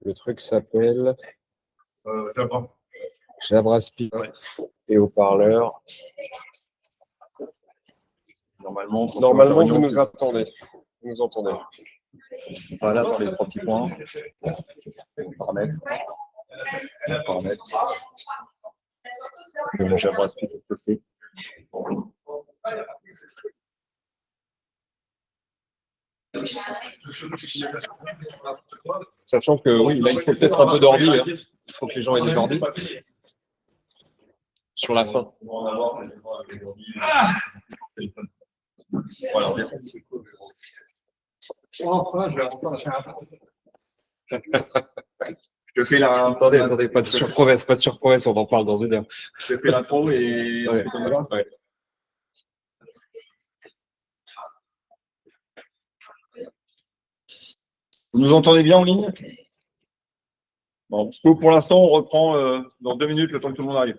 Le truc s'appelle Jabra. Jabra Speaker et haut-parleur. Normalement, vous nous attendez. Vous nous entendez. Voilà dans les 3 petits points. Paramètres. Le Jabra Speaker testé. Sachant que oui, là il faut peut-être un peu d'ordi. Hein. Il faut que les gens aient des ordis. Sur la fin. Voilà. Je fais la. Attendez, pas de surprise, on en parle dans une heure. Je fais l'intro et ouais. Ouais. Vous nous entendez bien en ligne? Bon, pour l'instant, on reprend dans 2 minutes le temps que tout le monde arrive.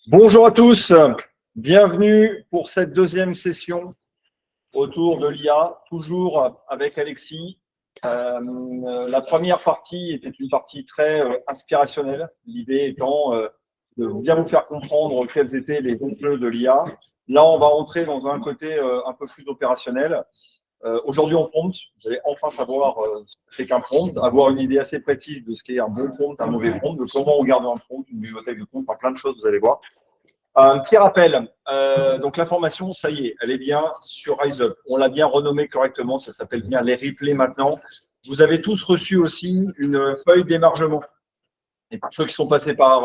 Bonjour à tous, bienvenue pour cette 2e session autour de l'IA, toujours avec Alexis. La première partie était une partie très inspirationnelle, l'idée étant de bien vous faire comprendre quels étaient les enjeux de l'IA. Là, on va rentrer dans un côté un peu plus opérationnel. Aujourd'hui, on prompt, vous allez enfin savoir ce qu'est qu'un prompt, avoir une idée assez précise de ce qu'est un bon prompt, un mauvais prompt, de comment on garde un prompt, une bibliothèque de prompt, enfin plein de choses, vous allez voir. Un petit rappel, donc l'information, ça y est, elle est bien sur RiseUp. On l'a bien renommée correctement, ça s'appelle bien les replays maintenant. Vous avez tous reçu aussi une feuille d'émargement. Et pour ceux qui sont passés par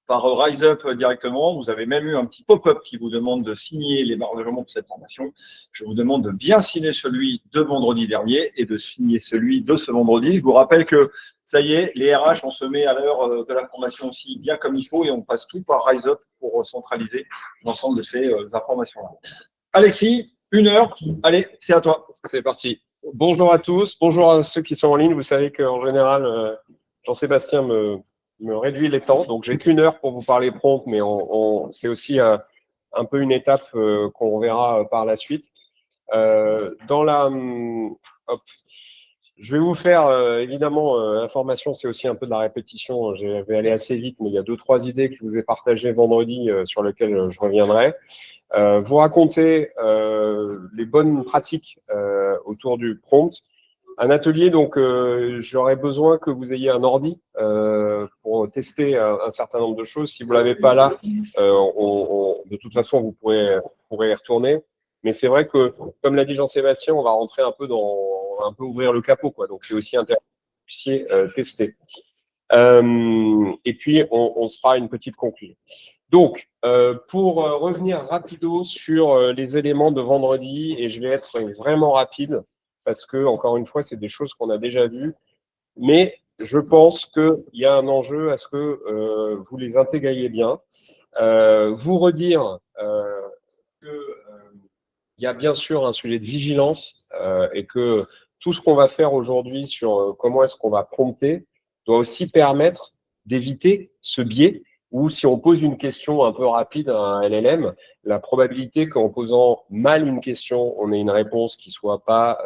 RiseUp directement, vous avez même eu un petit pop-up qui vous demande de signer l'émargement pour cette formation. Je vous demande de bien signer celui de vendredi dernier et de signer celui de ce vendredi. Je vous rappelle que ça y est, les RH, on se met à l'heure de la formation aussi bien comme il faut et on passe tout par RiseUp pour centraliser l'ensemble de ces informations-là. Alexis, 1 heure, allez, c'est à toi. C'est parti. Bonjour à tous, bonjour à ceux qui sont en ligne. Vous savez qu'en général, Jean-Sébastien me réduit les temps. Donc, j'ai qu'1 heure pour vous parler prompt, mais c'est aussi un peu une étape qu'on verra par la suite. Je vais vous faire, évidemment, l'information, c'est aussi un peu de la répétition. Je vais aller assez vite, mais il y a 2-3 idées que je vous ai partagées vendredi sur lesquelles je reviendrai. Vous raconter les bonnes pratiques autour du prompt. Un atelier, donc, j'aurais besoin que vous ayez un ordi pour tester un certain nombre de choses. Si vous l'avez pas là, de toute façon, vous pourrez y retourner. Mais c'est vrai que, comme l'a dit Jean-Sébastien, on va rentrer un peu ouvrir le capot, quoi. Donc, c'est aussi intéressant que vous puissiez tester. Et puis, on se fera une petite conclusion. Donc, pour revenir rapido sur les éléments de vendredi, et je vais être vraiment rapide, parce que, encore une fois, c'est des choses qu'on a déjà vues, mais je pense qu'il y a un enjeu à ce que vous les intégriez bien. Vous redire que il y a bien sûr un sujet de vigilance et que tout ce qu'on va faire aujourd'hui sur comment est-ce qu'on va prompter doit aussi permettre d'éviter ce biais où si on pose une question un peu rapide à un LLM, la probabilité qu'en posant mal une question, on ait une réponse qui soit pas,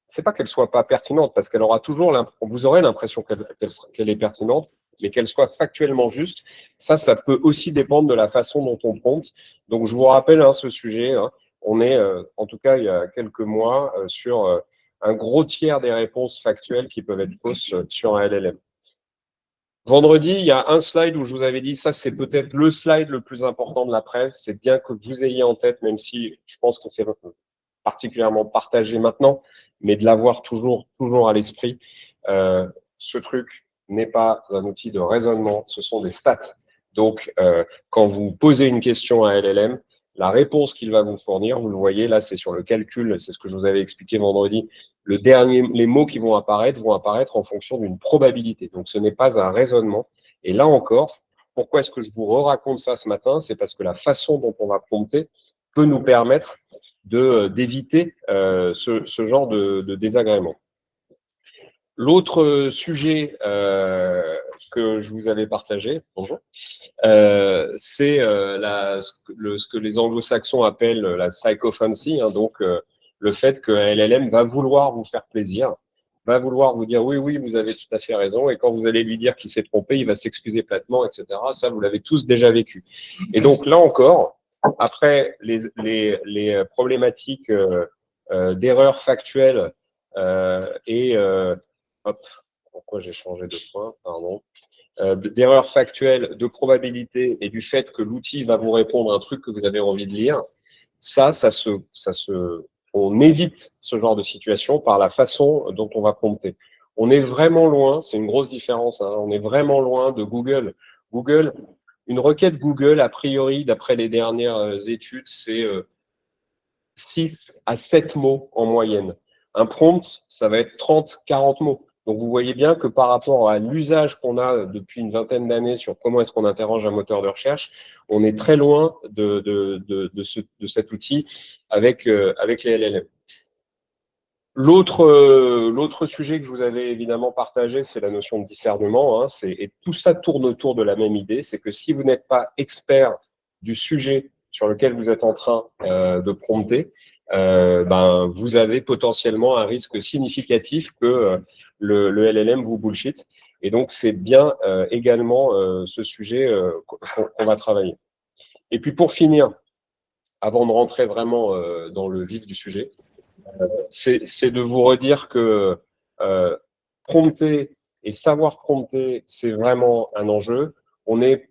c'est pas qu'elle soit pas pertinente parce qu'elle aura toujours, vous aurez l'impression qu'elle est pertinente, mais qu'elle soit factuellement juste. Ça peut aussi dépendre de la façon dont on prompte. Donc je vous rappelle ce sujet. On est, en tout cas il y a quelques mois, sur un gros tiers des réponses factuelles qui peuvent être fausses sur un LLM. Vendredi, il y a un slide où je vous avais dit, ça c'est peut-être le slide le plus important de la presse. C'est bien que vous ayez en tête, même si je pense que c'est particulièrement partagé maintenant, mais de l'avoir toujours à l'esprit. Ce truc n'est pas un outil de raisonnement, ce sont des stats. Donc, quand vous posez une question à LLM, la réponse qu'il va vous fournir, vous le voyez, là, c'est sur le calcul, c'est ce que je vous avais expliqué vendredi. Les mots qui vont apparaître en fonction d'une probabilité. Donc, ce n'est pas un raisonnement. Et là encore, pourquoi est-ce que je vous raconte ça ce matin? C'est parce que la façon dont on va prompter peut nous permettre d'éviter ce genre de désagrément. L'autre sujet que je vous avais partagé, bonjour, c'est ce que les anglo-saxons appellent la psychophancy, donc le fait que LLM va vouloir vous faire plaisir, va vouloir vous dire oui, vous avez tout à fait raison, et quand vous allez lui dire qu'il s'est trompé, il va s'excuser platement, etc. Ça, vous l'avez tous déjà vécu. Et donc là encore, après les problématiques d'erreurs factuelles et hop, pourquoi j'ai changé de point, pardon, d'erreurs factuelles, de probabilité et du fait que l'outil va vous répondre un truc que vous avez envie de lire, on évite ce genre de situation par la façon dont on va prompter. On est vraiment loin, c'est une grosse différence, on est vraiment loin de Google. Google, une requête Google, a priori, d'après les dernières études, c'est 6 à 7 mots en moyenne. Un prompt, ça va être 30, 40 mots. Donc, vous voyez bien que par rapport à l'usage qu'on a depuis une vingtaine d'années sur comment est-ce qu'on interroge un moteur de recherche, on est très loin de cet outil avec les LLM. L'autre sujet que je vous avais évidemment partagé, c'est la notion de discernement. Et tout ça tourne autour de la même idée, c'est que si vous n'êtes pas expert du sujet sur lequel vous êtes en train de prompter, vous avez potentiellement un risque significatif que le LLM vous bullshit. Et donc, c'est bien également ce sujet qu'on va travailler. Et puis, pour finir, avant de rentrer vraiment dans le vif du sujet, c'est de vous redire que prompter et savoir prompter, c'est vraiment un enjeu. On est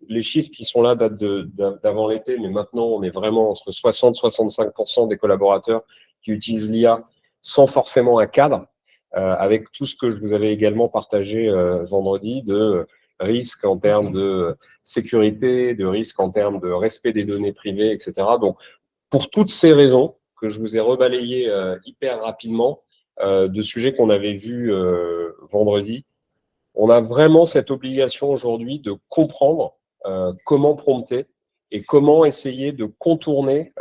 les chiffres qui sont là datent d'avant l'été, mais maintenant on est vraiment entre 60 et 65% des collaborateurs qui utilisent l'IA sans forcément un cadre, avec tout ce que je vous avais également partagé vendredi de risques en termes de sécurité, de risques en termes de respect des données privées, etc. Donc, pour toutes ces raisons que je vous ai rebalayées hyper rapidement, de sujets qu'on avait vus vendredi, on a vraiment cette obligation aujourd'hui de comprendre comment prompter et comment essayer de contourner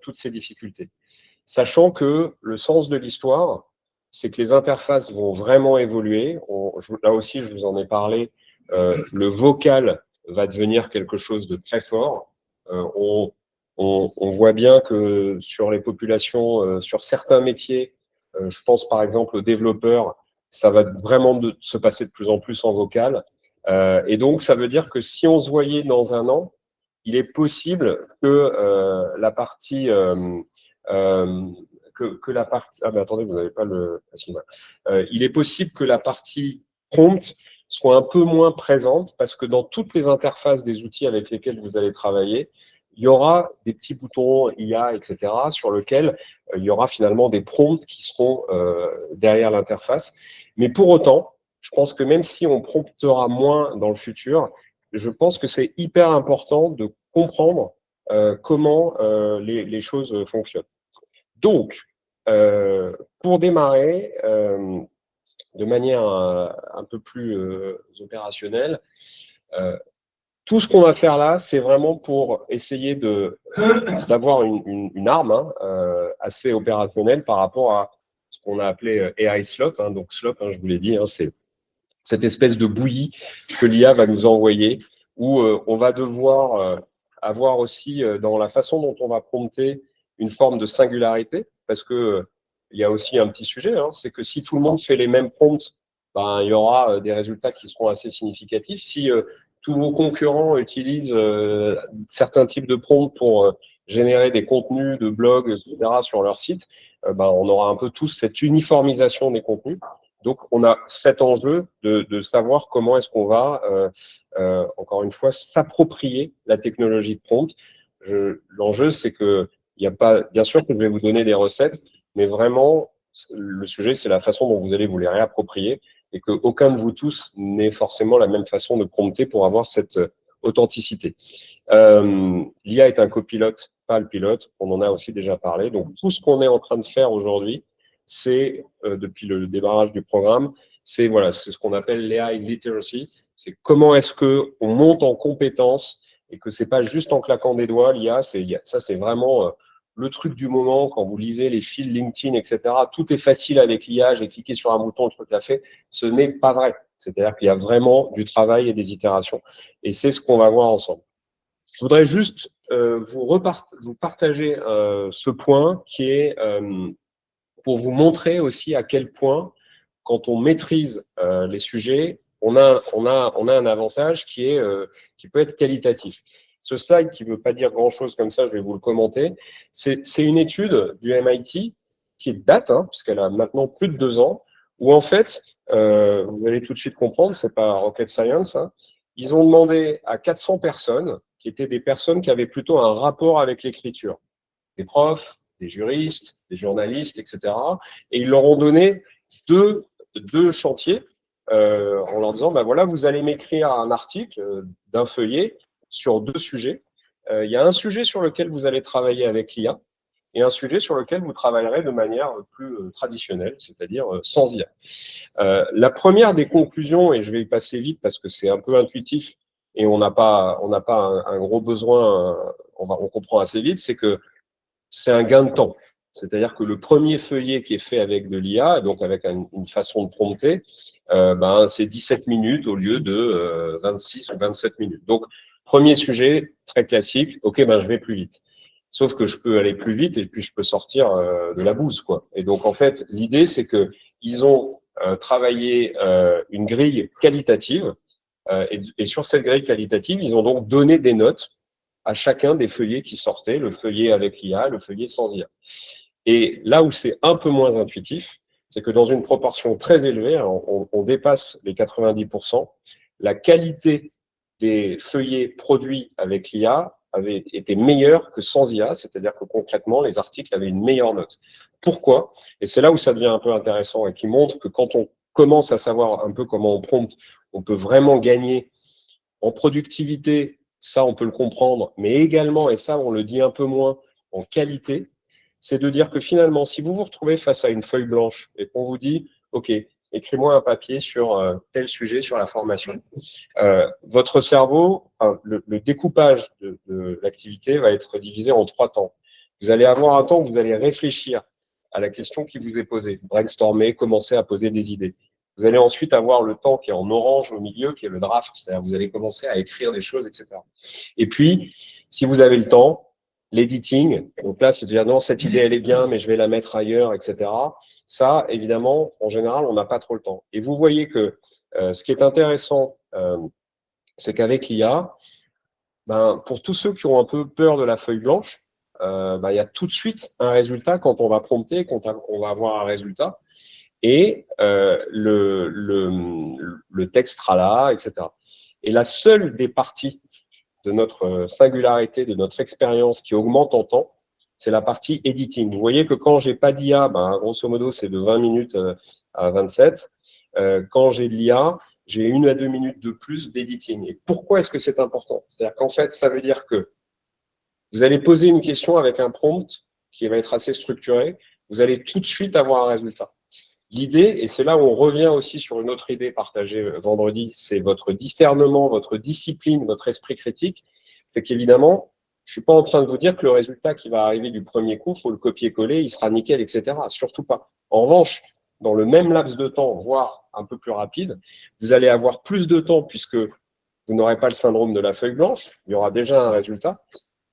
toutes ces difficultés. Sachant que le sens de l'histoire, c'est que les interfaces vont vraiment évoluer. Là aussi, je vous en ai parlé, le vocal va devenir quelque chose de très fort. On voit bien que sur les populations, sur certains métiers, je pense par exemple aux développeurs, ça va vraiment se passer de plus en plus en vocal. Et donc, ça veut dire que si on se voyait dans un an, il est possible que la partie la partie. Ah, mais attendez, vous n'avez pas le. Il est possible que la partie prompt soit un peu moins présente parce que dans toutes les interfaces des outils avec lesquels vous allez travailler, il y aura des petits boutons IA, etc., sur lesquels il y aura finalement des prompts qui seront derrière l'interface. Mais pour autant, je pense que même si on promptera moins dans le futur, je pense que c'est hyper important de comprendre comment les choses fonctionnent. Donc, pour démarrer de manière un peu plus opérationnelle, Tout ce qu'on va faire là, c'est vraiment pour essayer d'avoir une arme assez opérationnelle par rapport à ce qu'on a appelé AI Slop. Donc Slop, je vous l'ai dit, c'est cette espèce de bouillie que l'IA va nous envoyer, où on va devoir avoir aussi dans la façon dont on va prompter une forme de singularité, parce que il y a aussi un petit sujet, c'est que si tout le monde fait les mêmes prompts, il y aura des résultats qui seront assez significatifs. Si tous vos concurrents utilisent certains types de prompts pour générer des contenus de blogs, etc., sur leur site, on aura un peu tous cette uniformisation des contenus. Donc, on a cet enjeu de savoir comment est-ce qu'on va, encore une fois, s'approprier la technologie de prompt. L'enjeu, c'est que il n'y a pas, bien sûr que je vais vous donner des recettes, mais vraiment, le sujet, c'est la façon dont vous allez vous les réapproprier et qu'aucun de vous tous n'ait forcément la même façon de prompter pour avoir cette authenticité. L'IA est un copilote, pas le pilote. On en a aussi déjà parlé. Donc, tout ce qu'on est en train de faire aujourd'hui, c'est, depuis le démarrage du programme, c'est ce qu'on appelle l'AI literacy. C'est comment est-ce qu'on monte en compétences et que c'est pas juste en claquant des doigts, l'IA, ça c'est vraiment le truc du moment quand vous lisez les fils LinkedIn, etc. Tout est facile avec l'IA, j'ai cliqué sur un bouton, le truc l'a fait. Ce n'est pas vrai. C'est-à-dire qu'il y a vraiment du travail et des itérations. Et c'est ce qu'on va voir ensemble. Je voudrais juste vous partager ce point qui est pour vous montrer aussi à quel point, quand on maîtrise les sujets, on a un avantage qui peut être qualitatif. Ce slide qui ne veut pas dire grand-chose comme ça, je vais vous le commenter. C'est une étude du MIT qui date, puisqu'elle a maintenant plus de 2 ans, où en fait, vous allez tout de suite comprendre, c'est pas rocket science, ils ont demandé à 400 personnes, qui étaient des personnes qui avaient plutôt un rapport avec l'écriture, des profs, des juristes, des journalistes, etc. Et ils leur ont donné deux chantiers en leur disant, voilà, vous allez m'écrire un article d'un feuillet sur 2 sujets. Il y a un sujet sur lequel vous allez travailler avec l'IA et un sujet sur lequel vous travaillerez de manière plus traditionnelle, c'est-à-dire sans IA. La première des conclusions, et je vais y passer vite parce que c'est un peu intuitif et on n'a pas un gros besoin, on comprend assez vite, c'est que c'est un gain de temps. C'est-à-dire que le premier feuillet qui est fait avec de l'IA, donc avec une façon de prompter, c'est 17 minutes au lieu de 26 ou 27 minutes. Donc, premier sujet, très classique, ok, je vais plus vite. Sauf que je peux aller plus vite et puis je peux sortir de la bouse, quoi. Et donc, en fait, l'idée, c'est que ils ont travaillé une grille qualitative et sur cette grille qualitative, ils ont donc donné des notes à chacun des feuillets qui sortaient, le feuillet avec l'IA, le feuillet sans IA. Et là où c'est un peu moins intuitif, c'est que dans une proportion très élevée, on dépasse les 90%, la qualité des feuillets produits avec l'IA avait été meilleure que sans IA, c'est-à-dire que concrètement, les articles avaient une meilleure note. Pourquoi? Et c'est là où ça devient un peu intéressant et qui montre que quand on commence à savoir un peu comment on prompte, on peut vraiment gagner en productivité, ça on peut le comprendre, mais également, et ça on le dit un peu moins, en qualité, c'est de dire que finalement, si vous vous retrouvez face à une feuille blanche et qu'on vous dit, OK, écris-moi un papier sur tel sujet, sur la formation, votre cerveau, le découpage de l'activité va être divisé en 3 temps. Vous allez avoir un temps où vous allez réfléchir à la question qui vous est posée, brainstormer, commencer à poser des idées. Vous allez ensuite avoir le temps qui est en orange au milieu, qui est le draft, c'est-à-dire vous allez commencer à écrire des choses, etc. Et puis, si vous avez le temps, l'editing, donc là, c'est de dire non, cette idée, elle est bien, mais je vais la mettre ailleurs, etc. Ça, évidemment, en général, on n'a pas trop le temps. Et vous voyez que ce qui est intéressant, c'est qu'avec l'IA, pour tous ceux qui ont un peu peur de la feuille blanche, il y a tout de suite un résultat quand on va prompter, quand on va avoir un résultat. Et le texte sera là, etc. Et la seule des parties de notre singularité, de notre expérience qui augmente en temps, c'est la partie editing. Vous voyez que quand j'ai pas d'IA, grosso modo, c'est de 20 minutes à 27. Quand j'ai de l'IA, j'ai 1 à 2 minutes de plus d'editing. Et pourquoi est-ce que c'est important? C'est-à-dire qu'en fait, ça veut dire que vous allez poser une question avec un prompt qui va être assez structuré. Vous allez tout de suite avoir un résultat. L'idée, et c'est là où on revient aussi sur une autre idée partagée vendredi, c'est votre discernement, votre discipline, votre esprit critique. Fait qu'évidemment, je suis pas en train de vous dire que le résultat qui va arriver du premier coup, faut le copier-coller, il sera nickel, etc. Surtout pas. En revanche, dans le même laps de temps, voire un peu plus rapide, vous allez avoir plus de temps puisque vous n'aurez pas le syndrome de la feuille blanche, il y aura déjà un résultat.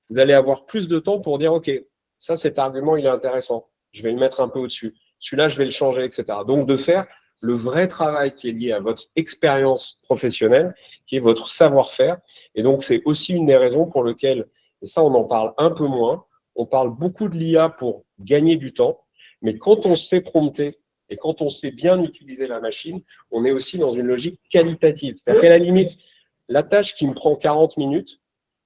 Vous allez avoir plus de temps pour dire, OK, ça, cet argument, il est intéressant. Je vais le mettre un peu au-dessus. Celui-là, je vais le changer, etc. Donc, de faire le vrai travail qui est lié à votre expérience professionnelle, qui est votre savoir-faire. Et donc, c'est aussi une des raisons pour lesquelles, et ça, on en parle un peu moins, on parle beaucoup de l'IA pour gagner du temps, mais quand on sait prompter et quand on sait bien utiliser la machine, on est aussi dans une logique qualitative. C'est-à-dire qu'à la limite, la tâche qui me prend 40 minutes,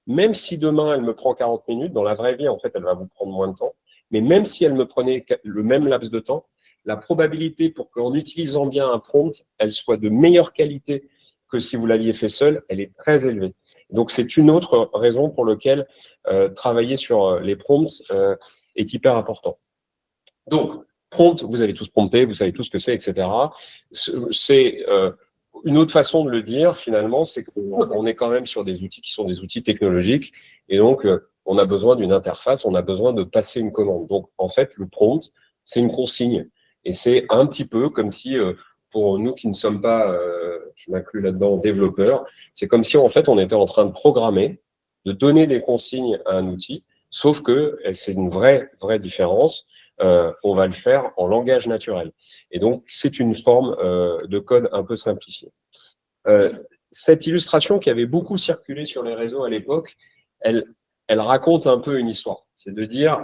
même si demain elle me prend 40 minutes, dans la vraie vie, en fait, elle va vous prendre moins de temps, mais même si elle me prenait le même laps de temps, la probabilité pour qu'en utilisant bien un prompt, elle soit de meilleure qualité que si vous l'aviez fait seul, elle est très élevée. Donc, c'est une autre raison pour laquelle travailler sur les prompts est hyper important. Donc, prompt, vous avez tous prompté, vous savez tous ce que c'est, etc. C'est une autre façon de le dire, finalement, c'est qu'on est quand même sur des outils qui sont des outils technologiques. Et donc, on a besoin d'une interface, on a besoin de passer une commande. Donc, en fait, le prompt, c'est une consigne. Et c'est un petit peu comme si, pour nous qui ne sommes pas, je m'inclus là-dedans, développeurs, c'est comme si, en fait, on était en train de programmer, de donner des consignes à un outil, sauf que c'est une vraie différence. On va le faire en langage naturel. Et donc, c'est une forme de code un peu simplifié. Cette illustration qui avait beaucoup circulé sur les réseaux à l'époque, elle raconte un peu une histoire. C'est de dire,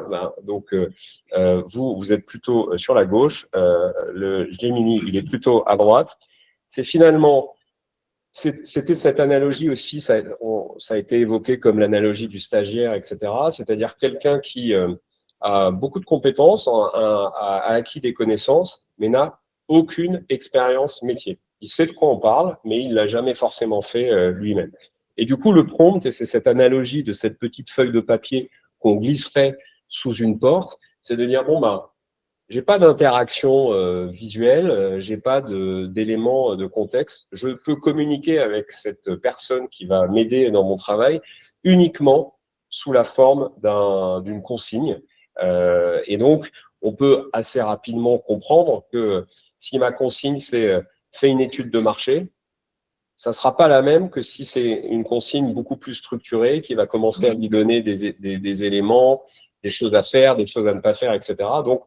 vous êtes plutôt sur la gauche, le Gemini, il est plutôt à droite. C'est finalement, c'était cette analogie aussi, ça a été évoqué comme l'analogie du stagiaire, etc. C'est-à-dire quelqu'un qui a beaucoup de compétences, a acquis des connaissances, mais n'a aucune expérience métier. Il sait de quoi on parle, mais il l'a jamais forcément fait lui-même. Et du coup, le prompt, et c'est cette analogie de cette petite feuille de papier qu'on glisserait sous une porte, c'est de dire, bon, bah, j'ai pas d'interaction visuelle, j'ai pas d'éléments de contexte. Je peux communiquer avec cette personne qui va m'aider dans mon travail uniquement sous la forme d'une consigne. Et donc, on peut assez rapidement comprendre que si ma consigne c'est fais une étude de marché, ça sera pas la même que si c'est une consigne beaucoup plus structurée qui va commencer à lui donner des éléments, des choses à faire, des choses à ne pas faire, etc. Donc,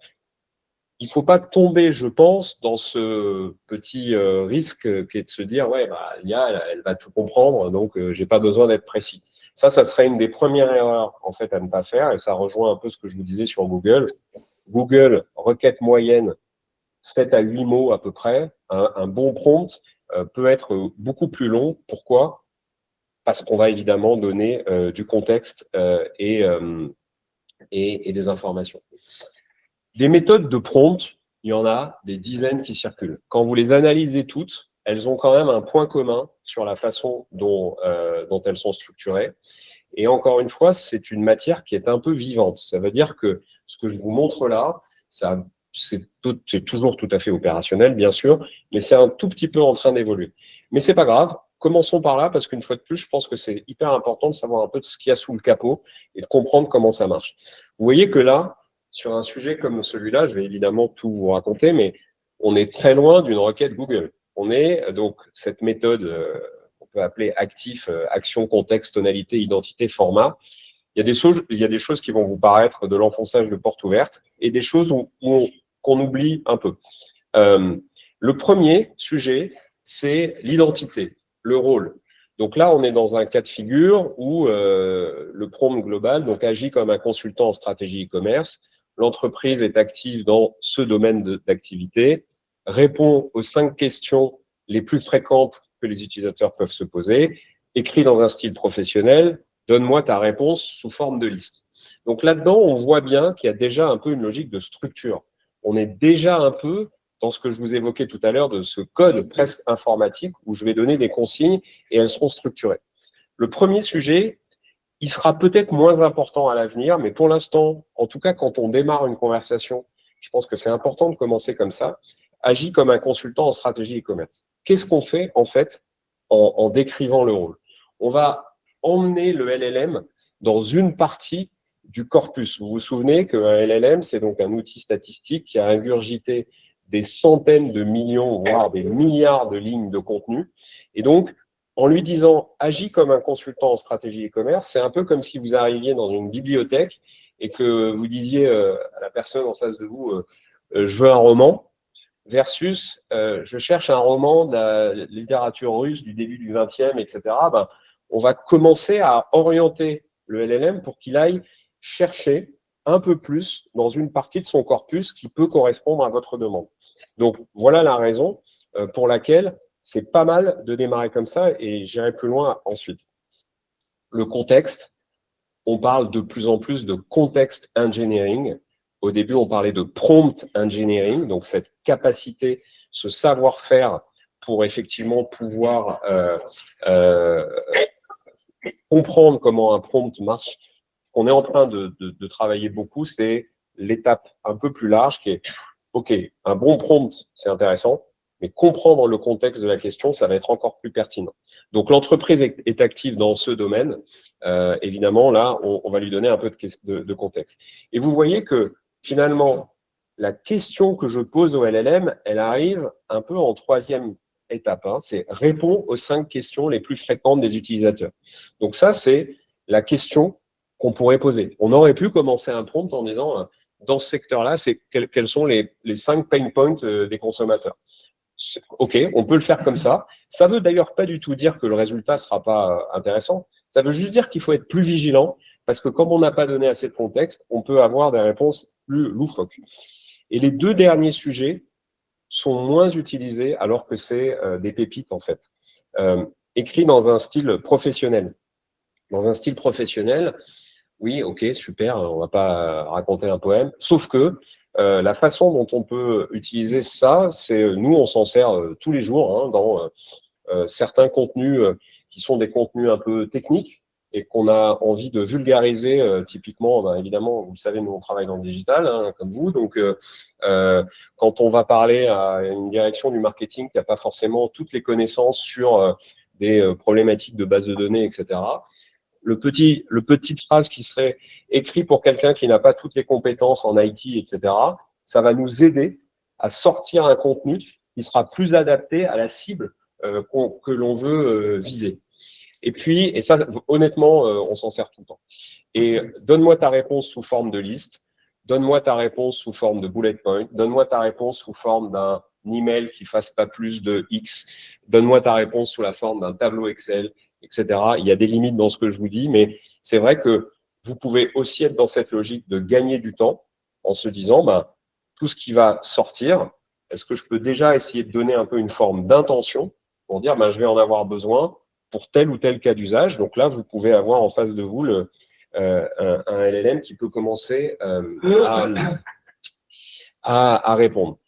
il faut pas tomber, je pense, dans ce petit risque qui est de se dire, ouais, bah, l'IA, elle va tout comprendre, donc j'ai pas besoin d'être précis. Ça serait une des premières erreurs en fait à ne pas faire, et ça rejoint un peu ce que je vous disais sur Google. Google, requête moyenne, 7 à 8 mots à peu près. Un bon prompt peut être beaucoup plus long. Pourquoi? Parce qu'on va évidemment donner du contexte et des informations. Des méthodes de prompt, il y en a des dizaines qui circulent. Quand vous les analysez toutes, elles ont quand même un point commun sur la façon dont elles sont structurées. Et encore une fois, c'est une matière qui est un peu vivante. Ça veut dire que ce que je vous montre là, c'est toujours tout à fait opérationnel, bien sûr, mais c'est un tout petit peu en train d'évoluer. Mais c'est pas grave. Commençons par là, parce qu'une fois de plus, je pense que c'est hyper important de savoir un peu de ce qu'il y a sous le capot et de comprendre comment ça marche. Vous voyez que là, sur un sujet comme celui-là, je vais évidemment tout vous raconter, mais on est très loin d'une requête Google. On est donc cette méthode qu'on peut appeler actif, action, contexte, tonalité, identité, format. Il y a des choses qui vont vous paraître de l'enfonçage de porte ouverte et des choses qu'on oublie un peu. Le premier sujet, c'est l'identité, le rôle. Donc là, on est dans un cas de figure où le prompt global donc, agit comme un consultant en stratégie e-commerce. L'entreprise est active dans ce domaine d'activité, répond aux 5 questions les plus fréquentes que les utilisateurs peuvent se poser, écrit dans un style professionnel, donne-moi ta réponse sous forme de liste. Donc là-dedans, on voit bien qu'il y a déjà un peu une logique de structure. On est déjà un peu dans ce que je vous évoquais tout à l'heure de ce code presque informatique où je vais donner des consignes et elles seront structurées. Le premier sujet, il sera peut-être moins important à l'avenir, mais pour l'instant, en tout cas quand on démarre une conversation, je pense que c'est important de commencer comme ça. agit comme un consultant en stratégie e-commerce. Qu'est-ce qu'on fait en fait en décrivant le rôle? On va emmener le LLM dans une partie du corpus. Vous vous souvenez qu'un LLM, c'est donc un outil statistique qui a ingurgité des centaines de millions, voire des milliards de lignes de contenu. Et donc, en lui disant « agis comme un consultant en stratégie e-commerce », c'est un peu comme si vous arriviez dans une bibliothèque et que vous disiez à la personne en face de vous je veux un roman », versus je cherche un roman de la littérature russe du début du XXe, etc. Ben, on va commencer à orienter le LLM pour qu'il aille chercher un peu plus dans une partie de son corpus qui peut correspondre à votre demande. Donc, voilà la raison pour laquelle c'est pas mal de démarrer comme ça et j'irai plus loin ensuite. Le contexte, on parle de plus en plus de context engineering. Au début, on parlait de prompt engineering, donc cette capacité, ce savoir-faire pour effectivement pouvoir comprendre comment un prompt marche. On est en train de travailler beaucoup, c'est l'étape un peu plus large qui est, OK, un bon prompt, c'est intéressant, mais comprendre le contexte de la question, ça va être encore plus pertinent. Donc, l'entreprise est active dans ce domaine. Évidemment, là, on va lui donner un peu de contexte. Et vous voyez que, finalement, la question que je pose au LLM, elle arrive un peu en troisième étape. Hein, c'est répondre aux 5 questions les plus fréquentes des utilisateurs. Donc, ça, c'est la question qu'on pourrait poser. On aurait pu commencer un prompt en disant dans ce secteur-là, c'est quels sont les 5 pain points des consommateurs. OK, on peut le faire comme ça. Ça veut d'ailleurs pas du tout dire que le résultat ne sera pas intéressant. Ça veut juste dire qu'il faut être plus vigilant parce que comme on n'a pas donné assez de contexte, on peut avoir des réponses plus loufoques. Et les 2 derniers sujets sont moins utilisés alors que c'est des pépites en fait. Écrit dans un style professionnel. Dans un style professionnel, oui, ok, super, on va pas raconter un poème, sauf que la façon dont on peut utiliser ça, c'est nous, on s'en sert tous les jours hein, dans certains contenus qui sont des contenus un peu techniques et qu'on a envie de vulgariser. Typiquement, ben, évidemment, vous le savez, nous, on travaille dans le digital, hein, comme vous, donc quand on va parler à une direction du marketing qui n'a pas forcément toutes les connaissances sur des problématiques de base de données, etc., le petite phrase qui serait écrite pour quelqu'un qui n'a pas toutes les compétences en IT, etc., ça va nous aider à sortir un contenu qui sera plus adapté à la cible que l'on veut viser. Et puis, et ça, honnêtement, on s'en sert tout le temps. Et donne-moi ta réponse sous forme de liste, donne-moi ta réponse sous forme de bullet point, donne-moi ta réponse sous forme d'un email qui fasse pas plus de X, donne-moi ta réponse sous la forme d'un tableau Excel, etc. Il y a des limites dans ce que je vous dis, mais c'est vrai que vous pouvez aussi être dans cette logique de gagner du temps en se disant, ben, tout ce qui va sortir, est-ce que je peux déjà essayer de donner un peu une forme d'intention pour dire, ben, je vais en avoir besoin pour tel ou tel cas d'usage. Donc là, vous pouvez avoir en face de vous un LLM qui peut commencer à répondre.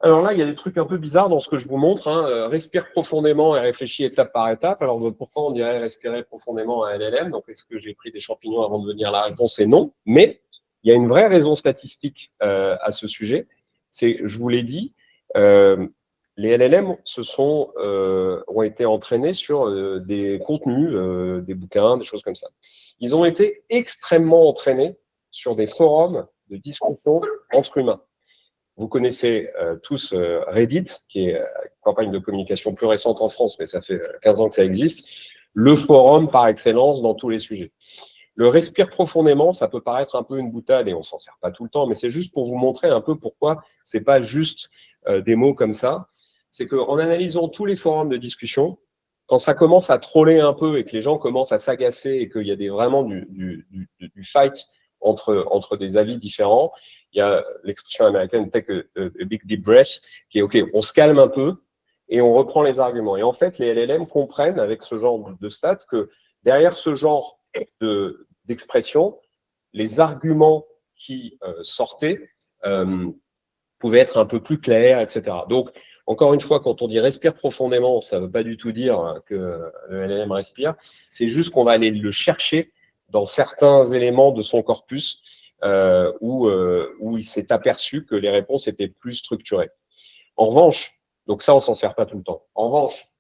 Alors là, il y a des trucs un peu bizarres dans ce que je vous montre. Hein. Respire profondément et réfléchis étape par étape. Alors pourquoi on dirait respirer profondément à LLM? Donc est-ce que j'ai pris des champignons avant de venir? La réponse est non. Mais il y a une vraie raison statistique à ce sujet. C'est, je vous l'ai dit, les LLM ont été entraînés sur des contenus, des bouquins, des choses comme ça. Ils ont été extrêmement entraînés sur des forums de discussion entre humains. Vous connaissez tous Reddit, qui est une campagne de communication plus récente en France, mais ça fait 15 ans que ça existe, le forum par excellence dans tous les sujets. Le respire profondément, ça peut paraître un peu une boutade et on s'en sert pas tout le temps, mais c'est juste pour vous montrer un peu pourquoi c'est pas juste des mots comme ça. C'est qu'en analysant tous les forums de discussion, quand ça commence à troller un peu et que les gens commencent à s'agacer et qu'il y a vraiment du fight entre des avis différents, il y a l'expression américaine take a big deep breath qui est OK, on se calme un peu et on reprend les arguments. Et en fait, les LLM comprennent avec ce genre de stats que derrière ce genre d'expression, les arguments qui sortaient pouvaient être un peu plus clairs, etc. Donc, encore une fois, quand on dit respire profondément, ça ne veut pas du tout dire que le LLM respire, c'est juste qu'on va aller le chercher dans certains éléments de son corpus où il s'est aperçu que les réponses étaient plus structurées. En revanche, donc ça, on s'en sert pas tout le temps. En revanche,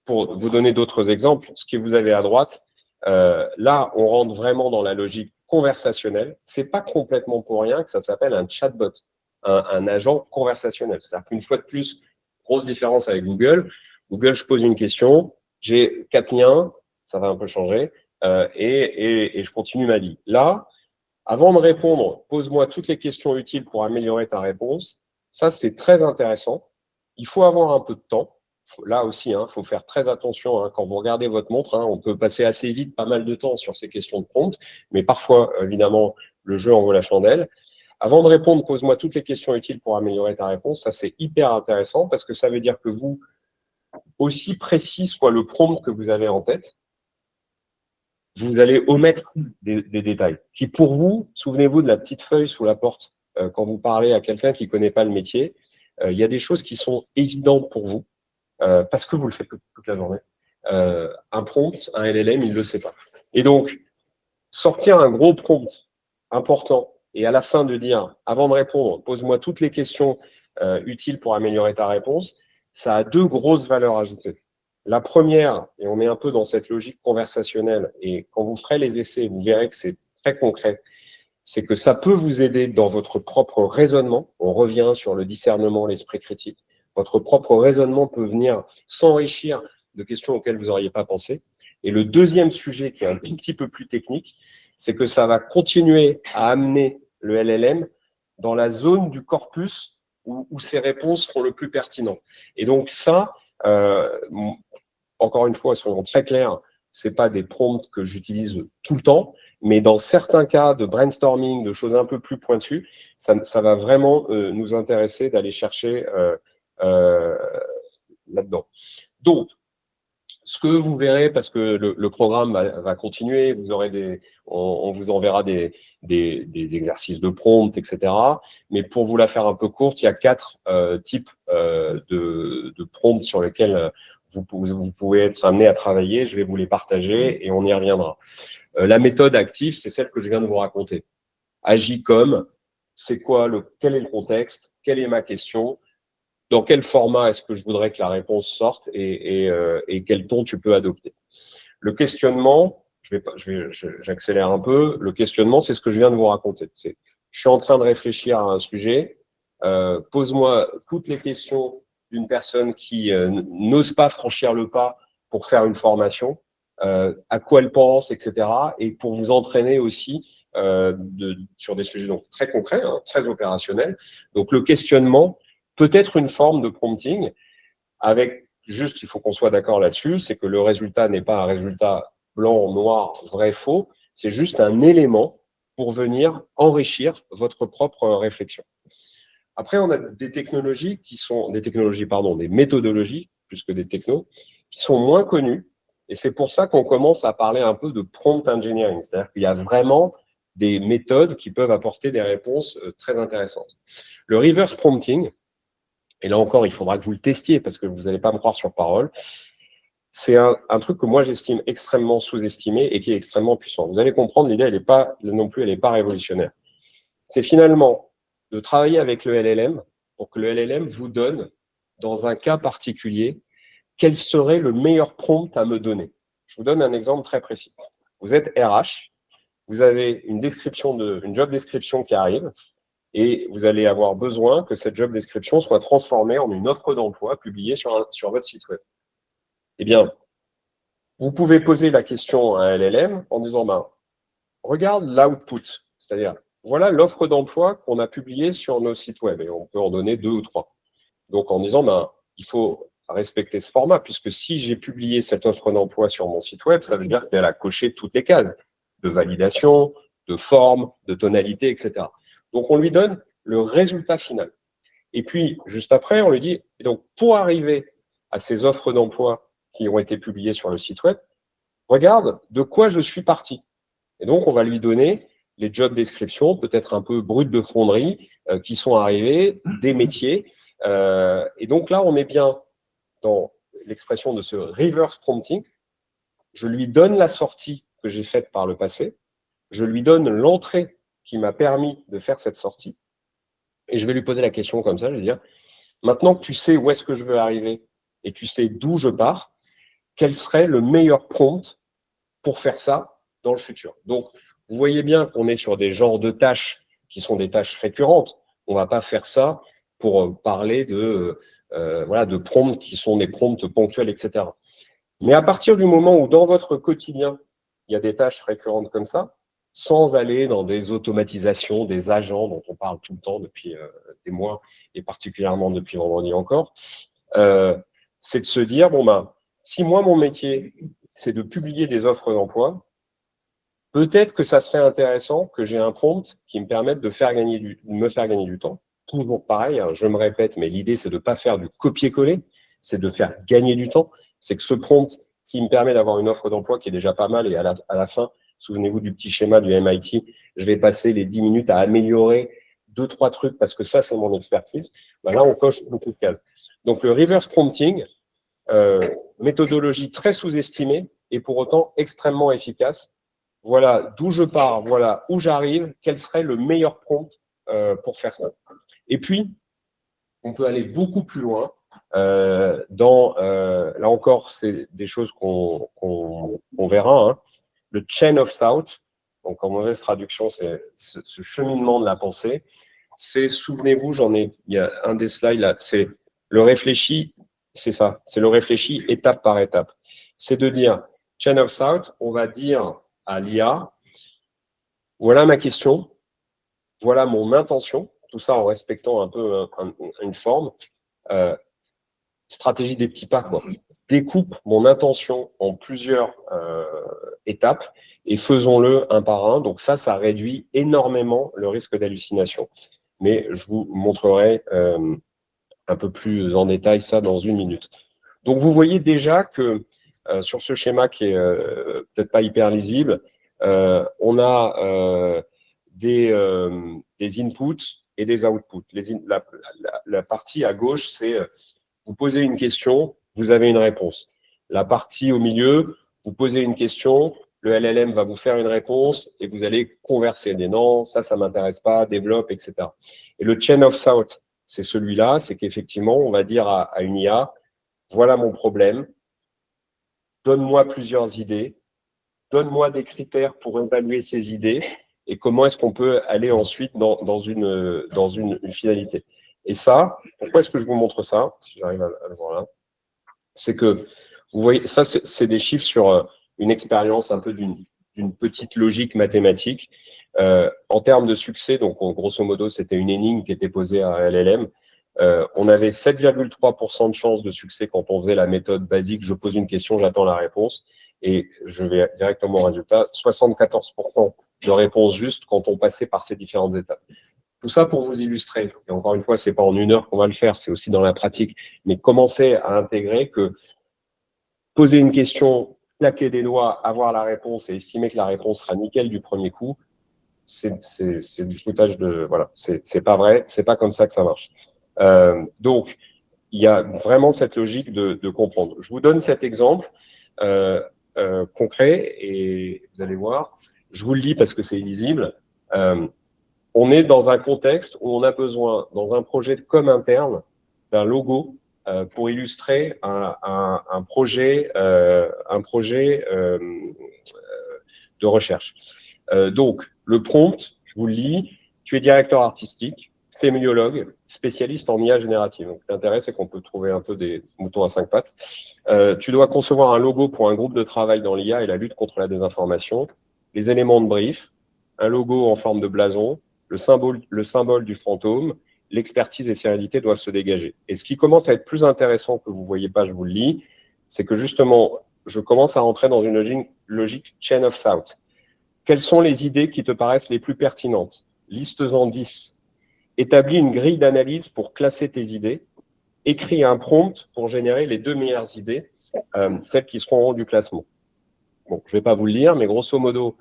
pour vous donner d'autres exemples, ce que vous avez à droite, là, on rentre vraiment dans la logique conversationnelle. C'est pas complètement pour rien que ça s'appelle un chatbot, un agent conversationnel. C'est-à-dire qu'une fois de plus, grosse différence avec Google. Google, je pose une question, j'ai 4 liens, ça va un peu changer, et je continue ma vie. Là, avant de répondre, pose-moi toutes les questions utiles pour améliorer ta réponse. Ça, c'est très intéressant. Il faut avoir un peu de temps. Là aussi, il faut faire très attention quand vous regardez votre montre. On peut passer assez vite pas mal de temps sur ces questions de prompt, mais parfois, évidemment, le jeu en vaut la chandelle. Avant de répondre, pose-moi toutes les questions utiles pour améliorer ta réponse. Ça, c'est hyper intéressant parce que ça veut dire que vous, aussi précis soit le prompt que vous avez en tête, vous allez omettre des détails qui, pour vous, souvenez-vous de la petite feuille sous la porte quand vous parlez à quelqu'un qui ne connaît pas le métier, il y a des choses qui sont évidentes pour vous parce que vous le faites toute la journée. Un prompt, un LLM, il ne le sait pas. Et donc, sortir un gros prompt important et à la fin de dire, avant de répondre, pose-moi toutes les questions utiles pour améliorer ta réponse, ça a 2 grosses valeurs ajoutées. La première, et on est un peu dans cette logique conversationnelle, et quand vous ferez les essais, vous verrez que c'est très concret, c'est que ça peut vous aider dans votre propre raisonnement. On revient sur le discernement, l'esprit critique. Votre propre raisonnement peut venir s'enrichir de questions auxquelles vous n'auriez pas pensé. Et le deuxième sujet, qui est un tout petit peu plus technique, c'est que ça va continuer à amener le LLM dans la zone du corpus où ses réponses seront le plus pertinentes. Et donc ça, encore une fois, soyons très clairs, ce n'est pas des prompts que j'utilise tout le temps, mais dans certains cas de brainstorming, de choses un peu plus pointues, ça va vraiment nous intéresser d'aller chercher là-dedans. Donc, ce que vous verrez, parce que le programme va continuer, vous aurez on vous enverra des exercices de prompt, etc. Mais pour vous la faire un peu courte, il y a 4 types de prompts sur lesquels vous pouvez être amené à travailler. Je vais vous les partager et on y reviendra. La méthode active, c'est celle que je viens de vous raconter. Agis comme, c'est quoi quel est le contexte, quelle est ma question, dans quel format est-ce que je voudrais que la réponse sorte et quel ton tu peux adopter. Le questionnement, j'accélère un peu. Le questionnement, c'est ce que je viens de vous raconter. Je suis en train de réfléchir à un sujet. Pose-moi toutes les questions d'une personne qui n'ose pas franchir le pas pour faire une formation, à quoi elle pense, etc. Et pour vous entraîner aussi sur des sujets donc très concrets, très opérationnels. Donc le questionnement peut être une forme de prompting avec juste, il faut qu'on soit d'accord là-dessus, c'est que le résultat n'est pas un résultat blanc, noir, vrai, faux. C'est juste un élément pour venir enrichir votre propre réflexion. Après, on a des technologies des méthodologies, plus que des technos, qui sont moins connues. Et c'est pour ça qu'on commence à parler un peu de prompt engineering. C'est-à-dire qu'il y a vraiment des méthodes qui peuvent apporter des réponses très intéressantes. Le reverse prompting, et là encore, il faudra que vous le testiez parce que vous n'allez pas me croire sur parole. C'est un truc que moi, j'estime extrêmement sous-estimé et qui est extrêmement puissant. Vous allez comprendre, l'idée, elle n'est pas non plus, elle n'est pas révolutionnaire. C'est finalement de travailler avec le LLM pour que le LLM vous donne, dans un cas particulier, quel serait le meilleur prompt à me donner. Je vous donne un exemple très précis. Vous êtes RH, vous avez une job description qui arrive, et vous allez avoir besoin que cette job description soit transformée en une offre d'emploi publiée sur votre site web. Eh bien, vous pouvez poser la question à un LLM en disant, regarde l'output, c'est-à-dire, voilà l'offre d'emploi qu'on a publiée sur nos sites web, et on peut en donner 2 ou 3. Donc, en disant, il faut respecter ce format, puisque si j'ai publié cette offre d'emploi sur mon site web, ça veut dire qu'elle a coché toutes les cases de validation, de forme, de tonalité, etc. Donc, on lui donne le résultat final. Et puis, juste après, on lui dit, et donc, pour arriver à ces offres d'emploi qui ont été publiées sur le site web, regarde de quoi je suis parti. Et donc, on va lui donner les job descriptions, peut-être un peu brutes de fonderie, qui sont arrivées, des métiers. Et donc là, on est bien dans l'expression de ce reverse prompting. Je lui donne la sortie que j'ai faite par le passé. Je lui donne l'entrée qui m'a permis de faire cette sortie. Et je vais lui poser la question comme ça, je vais dire, Maintenant que tu sais où est-ce que je veux arriver et tu sais d'où je pars, quel serait le meilleur prompt pour faire ça dans le futur. Donc, vous voyez bien qu'on est sur des genres de tâches qui sont des tâches récurrentes. On ne va pas faire ça pour parler voilà, de prompts qui sont des prompts ponctuels, etc. Mais à partir du moment où dans votre quotidien, il y a des tâches récurrentes comme ça, sans aller dans des automatisations, des agents dont on parle tout le temps depuis des mois, et particulièrement depuis vendredi encore, c'est de se dire, bon ben, si moi, mon métier, c'est de publier des offres d'emploi, peut-être que ça serait intéressant que j'ai un prompt qui me permette de me faire gagner du temps. Toujours pareil, hein, je me répète, mais l'idée, c'est de ne pas faire du copier-coller, c'est de faire gagner du temps. C'est que ce prompt, s'il me permet d'avoir une offre d'emploi qui est déjà pas mal, et à la fin, souvenez-vous du petit schéma du MIT, je vais passer les 10 minutes à améliorer 2-3 trucs parce que ça, c'est mon expertise. Ben là, on coche beaucoup de cases. Donc, le reverse prompting, méthodologie très sous-estimée et pour autant extrêmement efficace. Voilà d'où je pars, voilà où j'arrive, quel serait le meilleur prompt pour faire ça. Et puis, on peut aller beaucoup plus loin. Là encore, c'est des choses qu'on verra. Hein. Le chain of thought, donc en mauvaise traduction, c'est ce cheminement de la pensée. C'est, souvenez-vous, il y a un des slides là, c'est le réfléchi, c'est ça, c'est le réfléchi étape par étape. C'est de dire, chain of thought, on va dire à l'IA, voilà ma question, voilà mon intention, tout ça en respectant un peu une forme. Stratégie des petits pas, quoi. Découpe mon intention en plusieurs étapes et faisons-le un par un. Donc ça réduit énormément le risque d'hallucination. Mais je vous montrerai un peu plus en détail ça dans une minute. Donc vous voyez déjà que sur ce schéma qui est peut-être pas hyper lisible, on a des inputs et des outputs. La partie à gauche, c'est vous posez une question, vous avez une réponse. La partie au milieu, vous posez une question, le LLM va vous faire une réponse et vous allez converser des non, ça m'intéresse pas, développe, etc. Et le chain of thought, c'est celui-là, c'est qu'effectivement, on va dire à une IA, voilà mon problème, donne-moi plusieurs idées, donne-moi des critères pour évaluer ces idées et comment est-ce qu'on peut aller ensuite dans une finalité. Et ça, pourquoi est-ce que je vous montre ça, si j'arrive à le voir là, c'est que, vous voyez, ça c'est des chiffres sur une expérience un peu d'une petite logique mathématique. En termes de succès, donc grosso modo, c'était une énigme qui était posée à LLM. On avait 7,3% de chances de succès quand on faisait la méthode basique, je pose une question, j'attends la réponse, et je vais directement au résultat. 74% de réponses justes quand on passait par ces différentes étapes. Tout ça pour vous illustrer. Et encore une fois, c'est pas en une heure qu'on va le faire, c'est aussi dans la pratique. Mais commencez à intégrer que poser une question, claquer des doigts, avoir la réponse et estimer que la réponse sera nickel du premier coup, c'est du foutage de... Voilà, c'est pas vrai, c'est pas comme ça que ça marche. Donc, il y a vraiment cette logique de comprendre. Je vous donne cet exemple concret et vous allez voir, je vous le lis parce que c'est illisible. On est dans un contexte où on a besoin, dans un projet de com interne, d'un logo pour illustrer un projet de recherche. Donc, le prompt, je vous le lis, tu es directeur artistique, sémiologue, spécialiste en IA générative. Donc, l'intérêt, c'est qu'on peut trouver un peu des moutons à 5 pattes. Tu dois concevoir un logo pour un groupe de travail dans l'IA et la lutte contre la désinformation, les éléments de brief, un logo en forme de blason, le symbole du fantôme, l'expertise et sérénité doivent se dégager. Et ce qui commence à être plus intéressant que vous ne voyez pas, je vous le lis, c'est que justement, je commence à rentrer dans une logique chain of thought. Quelles sont les idées qui te paraissent les plus pertinentes? Liste-en 10. Établis une grille d'analyse pour classer tes idées. Écris un prompt pour générer les 2 meilleures idées, celles qui seront en haut du classement. Bon, je ne vais pas vous le lire, mais grosso modo,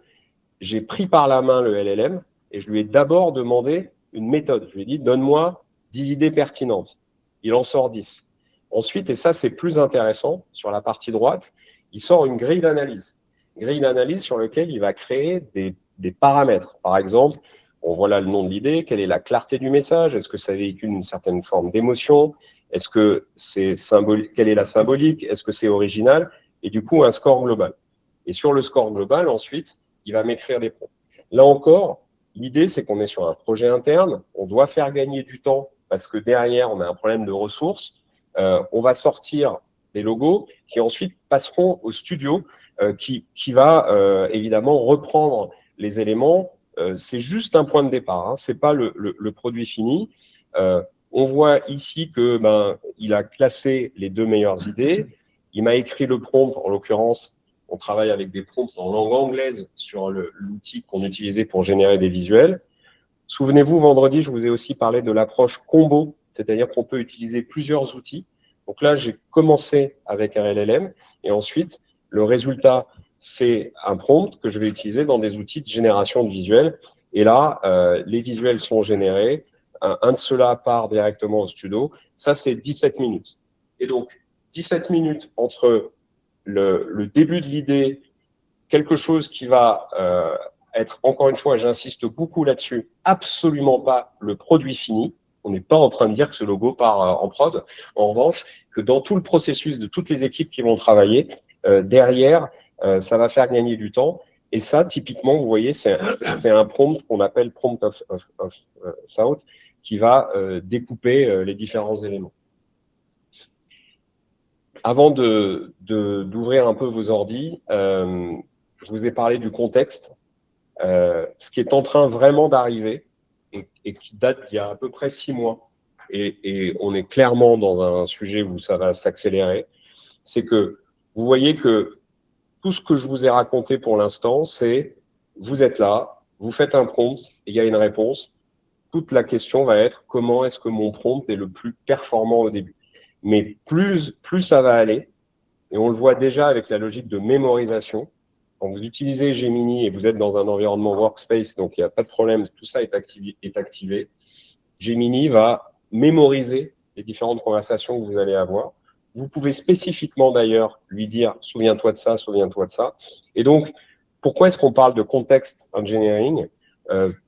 j'ai pris par la main le LLM et je lui ai d'abord demandé une méthode. Je lui ai dit, donne-moi 10 idées pertinentes. Il en sort 10. Ensuite, et ça c'est plus intéressant, sur la partie droite, il sort une grille d'analyse. Grille d'analyse sur laquelle il va créer des paramètres. Par exemple, on voit là le nom de l'idée, quelle est la clarté du message, est-ce que ça véhicule une certaine forme d'émotion, Est-ce que c'est symbolique? Quelle est la symbolique? Est-ce que c'est original? Et du coup, un score global. Et sur le score global, ensuite, il va m'écrire des prompts. Là encore, l'idée, c'est qu'on est sur un projet interne. On doit faire gagner du temps parce que derrière, on a un problème de ressources. On va sortir des logos qui ensuite passeront au studio qui va évidemment reprendre les éléments. C'est juste un point de départ, hein. C'est pas le produit fini. On voit ici que il a classé les 2 meilleures idées. Il m'a écrit le prompt, en l'occurrence, on travaille avec des prompts en langue anglaise sur l'outil qu'on utilisait pour générer des visuels. Souvenez-vous, vendredi, je vous ai aussi parlé de l'approche combo, c'est-à-dire qu'on peut utiliser plusieurs outils. Donc là, j'ai commencé avec un LLM et ensuite, le résultat, c'est un prompt que je vais utiliser dans des outils de génération de visuels. Et là, les visuels sont générés. Un de ceux-là part directement au studio. Ça, c'est 17 minutes. Et donc, 17 minutes entre le début de l'idée, quelque chose qui va être, encore une fois, j'insiste beaucoup là-dessus, absolument pas le produit fini. On n'est pas en train de dire que ce logo part en prod. En revanche, que dans tout le processus de toutes les équipes qui vont travailler, derrière, ça va faire gagner du temps. Et ça, typiquement, vous voyez, c'est un prompt qu'on appelle prompt of thought qui va découper les différents éléments. Avant d'ouvrir un peu vos ordis, je vous ai parlé du contexte. Ce qui est en train vraiment d'arriver et qui date d'il y a à peu près 6 mois, et on est clairement dans un sujet où ça va s'accélérer, c'est que vous voyez que tout ce que je vous ai raconté pour l'instant, c'est vous êtes là, vous faites un prompt, et il y a une réponse. Toute la question va être comment est-ce que mon prompt est le plus performant au début. Mais plus ça va aller, et on le voit déjà avec la logique de mémorisation. Quand vous utilisez Gemini et vous êtes dans un environnement workspace, donc il n'y a pas de problème, tout ça est activé. Gemini va mémoriser les différentes conversations que vous allez avoir. Vous pouvez spécifiquement d'ailleurs lui dire « souviens-toi de ça, souviens-toi de ça ». Et donc, pourquoi est-ce qu'on parle de context engineering?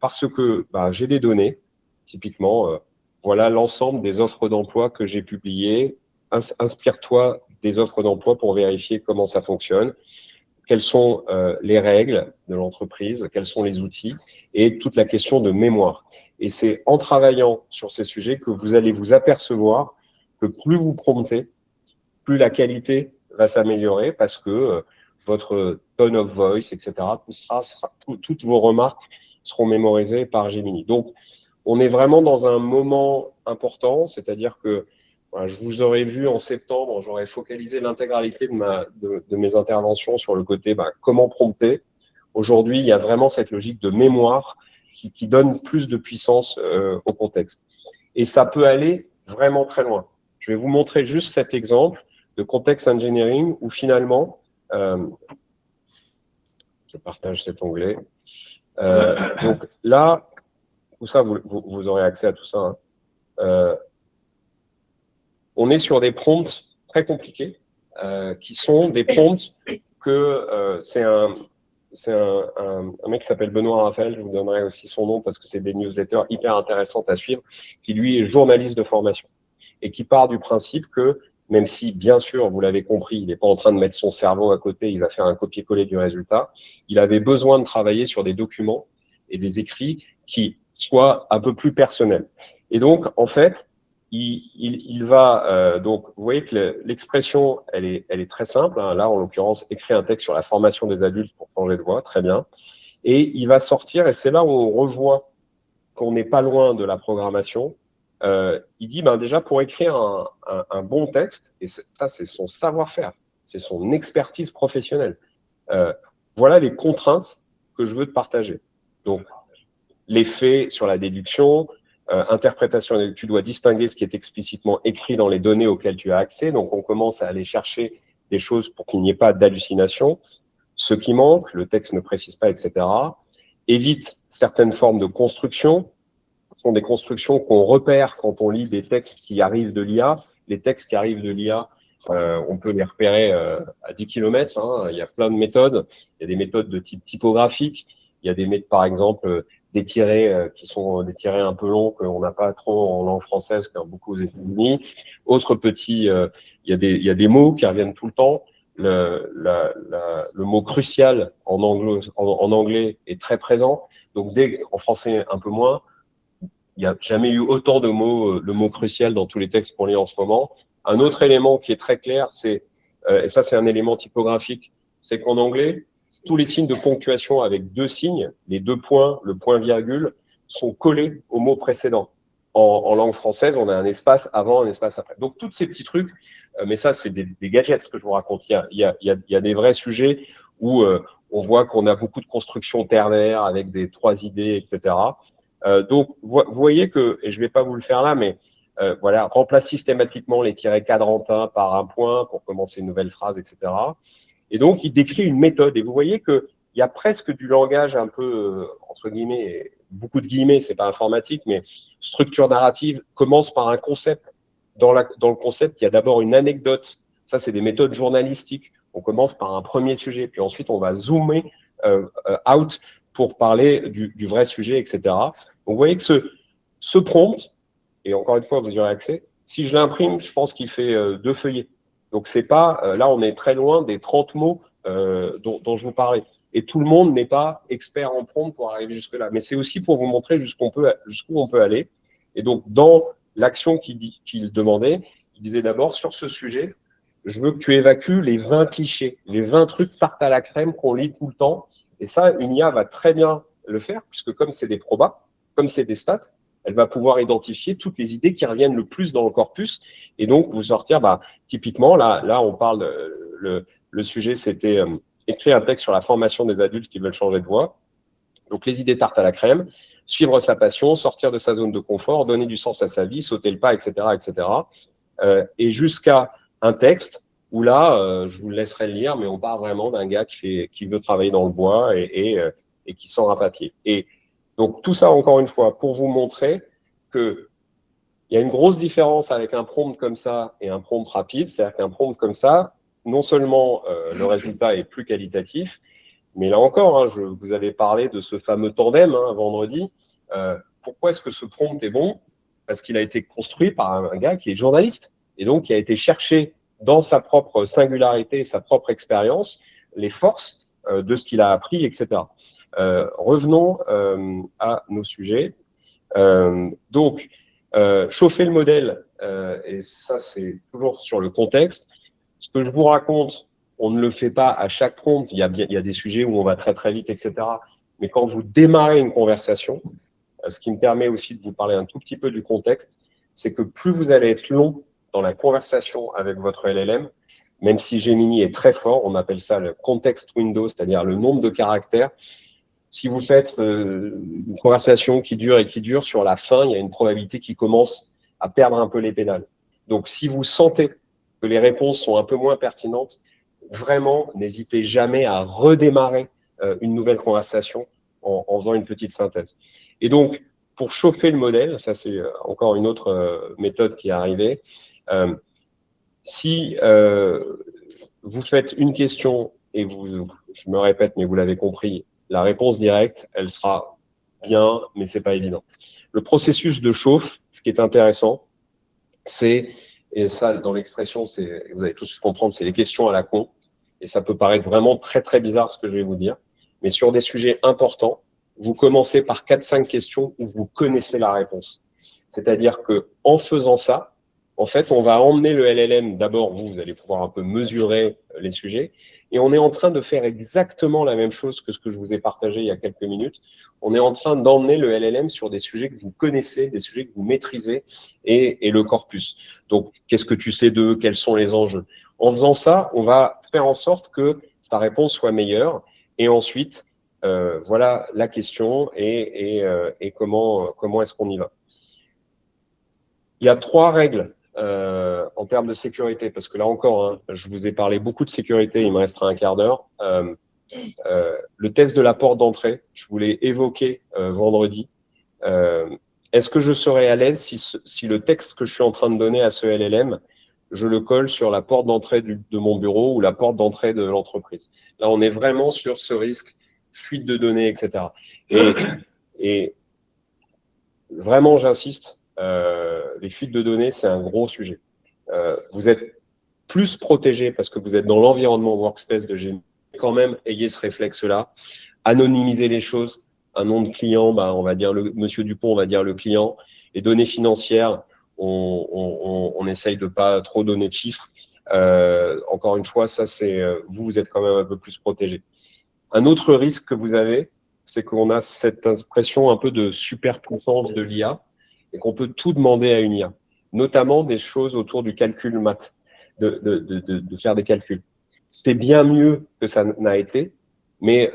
Parce que j'ai des données, typiquement, voilà l'ensemble des offres d'emploi que j'ai publiées. Inspire-toi des offres d'emploi pour vérifier comment ça fonctionne, quelles sont les règles de l'entreprise, quels sont les outils et toute la question de mémoire. Et c'est en travaillant sur ces sujets que vous allez vous apercevoir que plus vous promptez, plus la qualité va s'améliorer parce que votre tone of voice, etc., toutes vos remarques seront mémorisées par Gemini. Donc, on est vraiment dans un moment important, c'est-à-dire que voilà, je vous aurais vu en septembre, j'aurais focalisé l'intégralité de mes interventions sur le côté comment prompter. Aujourd'hui, il y a vraiment cette logique de mémoire qui donne plus de puissance au contexte. Et ça peut aller vraiment très loin. Je vais vous montrer juste cet exemple de context engineering où finalement, je partage cet onglet. Donc là, tout ça, vous aurez accès à tout ça. Hein. On est sur des prompts très compliqués, qui sont des prompts que c'est un mec qui s'appelle Benoît Raphaël, je vous donnerai aussi son nom parce que c'est des newsletters hyper intéressantes à suivre, qui lui est journaliste de formation et qui part du principe que, même si, bien sûr, vous l'avez compris, il n'est pas en train de mettre son cerveau à côté, il va faire un copier-coller du résultat, il avait besoin de travailler sur des documents et des écrits qui soient un peu plus personnels. Et donc, en fait, il va donc vous voyez que l'expression elle est très simple, hein. Là en l'occurrence écrire un texte sur la formation des adultes pour changer de voix, très bien, et il va sortir et c'est là où on revoit qu'on n'est pas loin de la programmation. Il dit déjà pour écrire un bon texte, et ça c'est son savoir-faire, c'est son expertise professionnelle, voilà les contraintes que je veux te partager. Donc les faits sur la déduction, interprétation, tu dois distinguer ce qui est explicitement écrit dans les données auxquelles tu as accès. Donc, on commence à aller chercher des choses pour qu'il n'y ait pas d'hallucination. Ce qui manque, le texte ne précise pas, etc. Évite certaines formes de construction. Ce sont des constructions qu'on repère quand on lit des textes qui arrivent de l'IA. Les textes qui arrivent de l'IA, on peut les repérer à 10 km. Hein. Il y a plein de méthodes. Il y a des méthodes de type typographique. Il y a des méthodes, par exemple, des tirets qui sont des tirets un peu longs qu'on n'a pas trop en langue française, comme beaucoup aux États-Unis. Autre petit, il y a des mots qui reviennent tout le temps. Le mot crucial en anglais est très présent. Donc, en français, un peu moins. Il n'y a jamais eu autant de mots, le mot crucial dans tous les textes qu'on lit en ce moment. Un autre élément qui est très clair, c'est, et ça c'est un élément typographique, c'est qu'en anglais, tous les signes de ponctuation avec deux signes, les deux points, le point virgule, sont collés au mot précédent. En langue française, on a un espace avant, un espace après. Donc, tous ces petits trucs, mais ça, c'est des gadgets ce que je vous raconte. Il y a des vrais sujets où on voit qu'on a beaucoup de constructions ternaires avec des trois idées, etc. Donc, vous voyez que, et je ne vais pas vous le faire là, mais voilà, remplace systématiquement les tirets quadrantins par un point pour commencer une nouvelle phrase, etc. Et donc, il décrit une méthode. Et vous voyez qu'il y a presque du langage un peu, entre guillemets, beaucoup de guillemets, c'est pas informatique, mais structure narrative commence par un concept. Dans le concept, il y a d'abord une anecdote. Ça, c'est des méthodes journalistiques. On commence par un premier sujet, puis ensuite, on va zoomer out pour parler du vrai sujet, etc. Donc, vous voyez que ce prompt, et encore une fois, vous y aurez accès, si je l'imprime, je pense qu'il fait 2 feuillets. Donc, c'est pas, là, on est très loin des 30 mots dont je vous parlais. Et tout le monde n'est pas expert en prompt pour arriver jusque-là. Mais c'est aussi pour vous montrer jusqu'où on peut aller. Et donc, dans l'action qu'il demandait, il disait d'abord, sur ce sujet, je veux que tu évacues les 20 clichés, les 20 trucs tarte à la crème qu'on lit tout le temps. Et ça, une IA va très bien le faire, puisque comme c'est des probas, comme c'est des stats, elle va pouvoir identifier toutes les idées qui reviennent le plus dans le corpus et donc vous sortir, typiquement, là on parle, le sujet c'était écrire un texte sur la formation des adultes qui veulent changer de voie. Donc les idées tarte à la crème, suivre sa passion, sortir de sa zone de confort, donner du sens à sa vie, sauter le pas, etc. etc. Et jusqu'à un texte où là, je vous le laisserai lire, mais on parle vraiment d'un gars qui veut travailler dans le bois et qui sort un papier. Et donc, tout ça, encore une fois, pour vous montrer qu'il y a une grosse différence avec un prompt comme ça et un prompt rapide. C'est-à-dire qu'un prompt comme ça, non seulement le résultat est plus qualitatif, mais là encore, vous avez parlé de ce fameux tandem vendredi. Pourquoi est-ce que ce prompt est bon? Parce qu'il a été construit par un gars qui est journaliste et donc qui a été chercher dans sa propre singularité, sa propre expérience, les forces de ce qu'il a appris, etc. Revenons à nos sujets. Donc, chauffer le modèle, et ça c'est toujours sur le contexte. Ce que je vous raconte, on ne le fait pas à chaque prompt. Il y a des sujets où on va très très vite, etc. Mais quand vous démarrez une conversation, ce qui me permet aussi de vous parler un tout petit peu du contexte, c'est que plus vous allez être long dans la conversation avec votre LLM, même si Gemini est très fort, on appelle ça le context window, c'est-à-dire le nombre de caractères. Si vous faites une conversation qui dure, sur la fin, il y a une probabilité qu'il commence à perdre un peu les pédales. Donc, si vous sentez que les réponses sont un peu moins pertinentes, vraiment, n'hésitez jamais à redémarrer une nouvelle conversation en faisant une petite synthèse. Et donc, pour chauffer le modèle, ça c'est encore une autre méthode qui est arrivée, si vous faites une question et je me répète, mais vous l'avez compris, la réponse directe, elle sera bien, mais c'est pas évident. Le processus de chauffe, ce qui est intéressant, c'est, et ça dans l'expression, vous allez tous comprendre, c'est les questions à la con, et ça peut paraître vraiment très très bizarre ce que je vais vous dire, mais sur des sujets importants, vous commencez par 4-5 questions où vous connaissez la réponse. C'est-à-dire que en faisant ça, en fait, on va emmener le LLM. D'abord, vous allez pouvoir un peu mesurer les sujets. Et on est en train de faire exactement la même chose que ce que je vous ai partagé il y a quelques minutes. On est en train d'emmener le LLM sur des sujets que vous connaissez, des sujets que vous maîtrisez et le corpus. Donc, qu'est-ce que tu sais d'eux? Quels sont les enjeux? En faisant ça, on va faire en sorte que sa réponse soit meilleure. Et ensuite, voilà la question et comment est-ce qu'on y va. Il y a 3 règles en termes de sécurité, parce que là encore, je vous ai parlé beaucoup de sécurité, il me restera un quart d'heure. Le test de la porte d'entrée, je vous l'ai évoqué vendredi. Est-ce que je serais à l'aise si le texte que je suis en train de donner à ce LLM, je le colle sur la porte d'entrée de mon bureau ou la porte d'entrée de l'entreprise? Là, on est vraiment sur ce risque fuite de données, etc. Et Et vraiment, j'insiste, les fuites de données, c'est un gros sujet. Vous êtes plus protégé parce que vous êtes dans l'environnement workspace de Gemini. Quand même, ayez ce réflexe-là. Anonymiser les choses. Un nom de client, bah, on va dire Monsieur Dupont, on va dire le client. Les données financières, on essaye de pas trop donner de chiffres. Encore une fois, ça c'est vous êtes quand même un peu plus protégé. Un autre risque que vous avez, c'est qu'on a cette impression un peu de superpuissance de l'IA et qu'on peut tout demander à une IA, notamment des choses autour du calcul maths, de faire des calculs. C'est bien mieux que ça n'a été, mais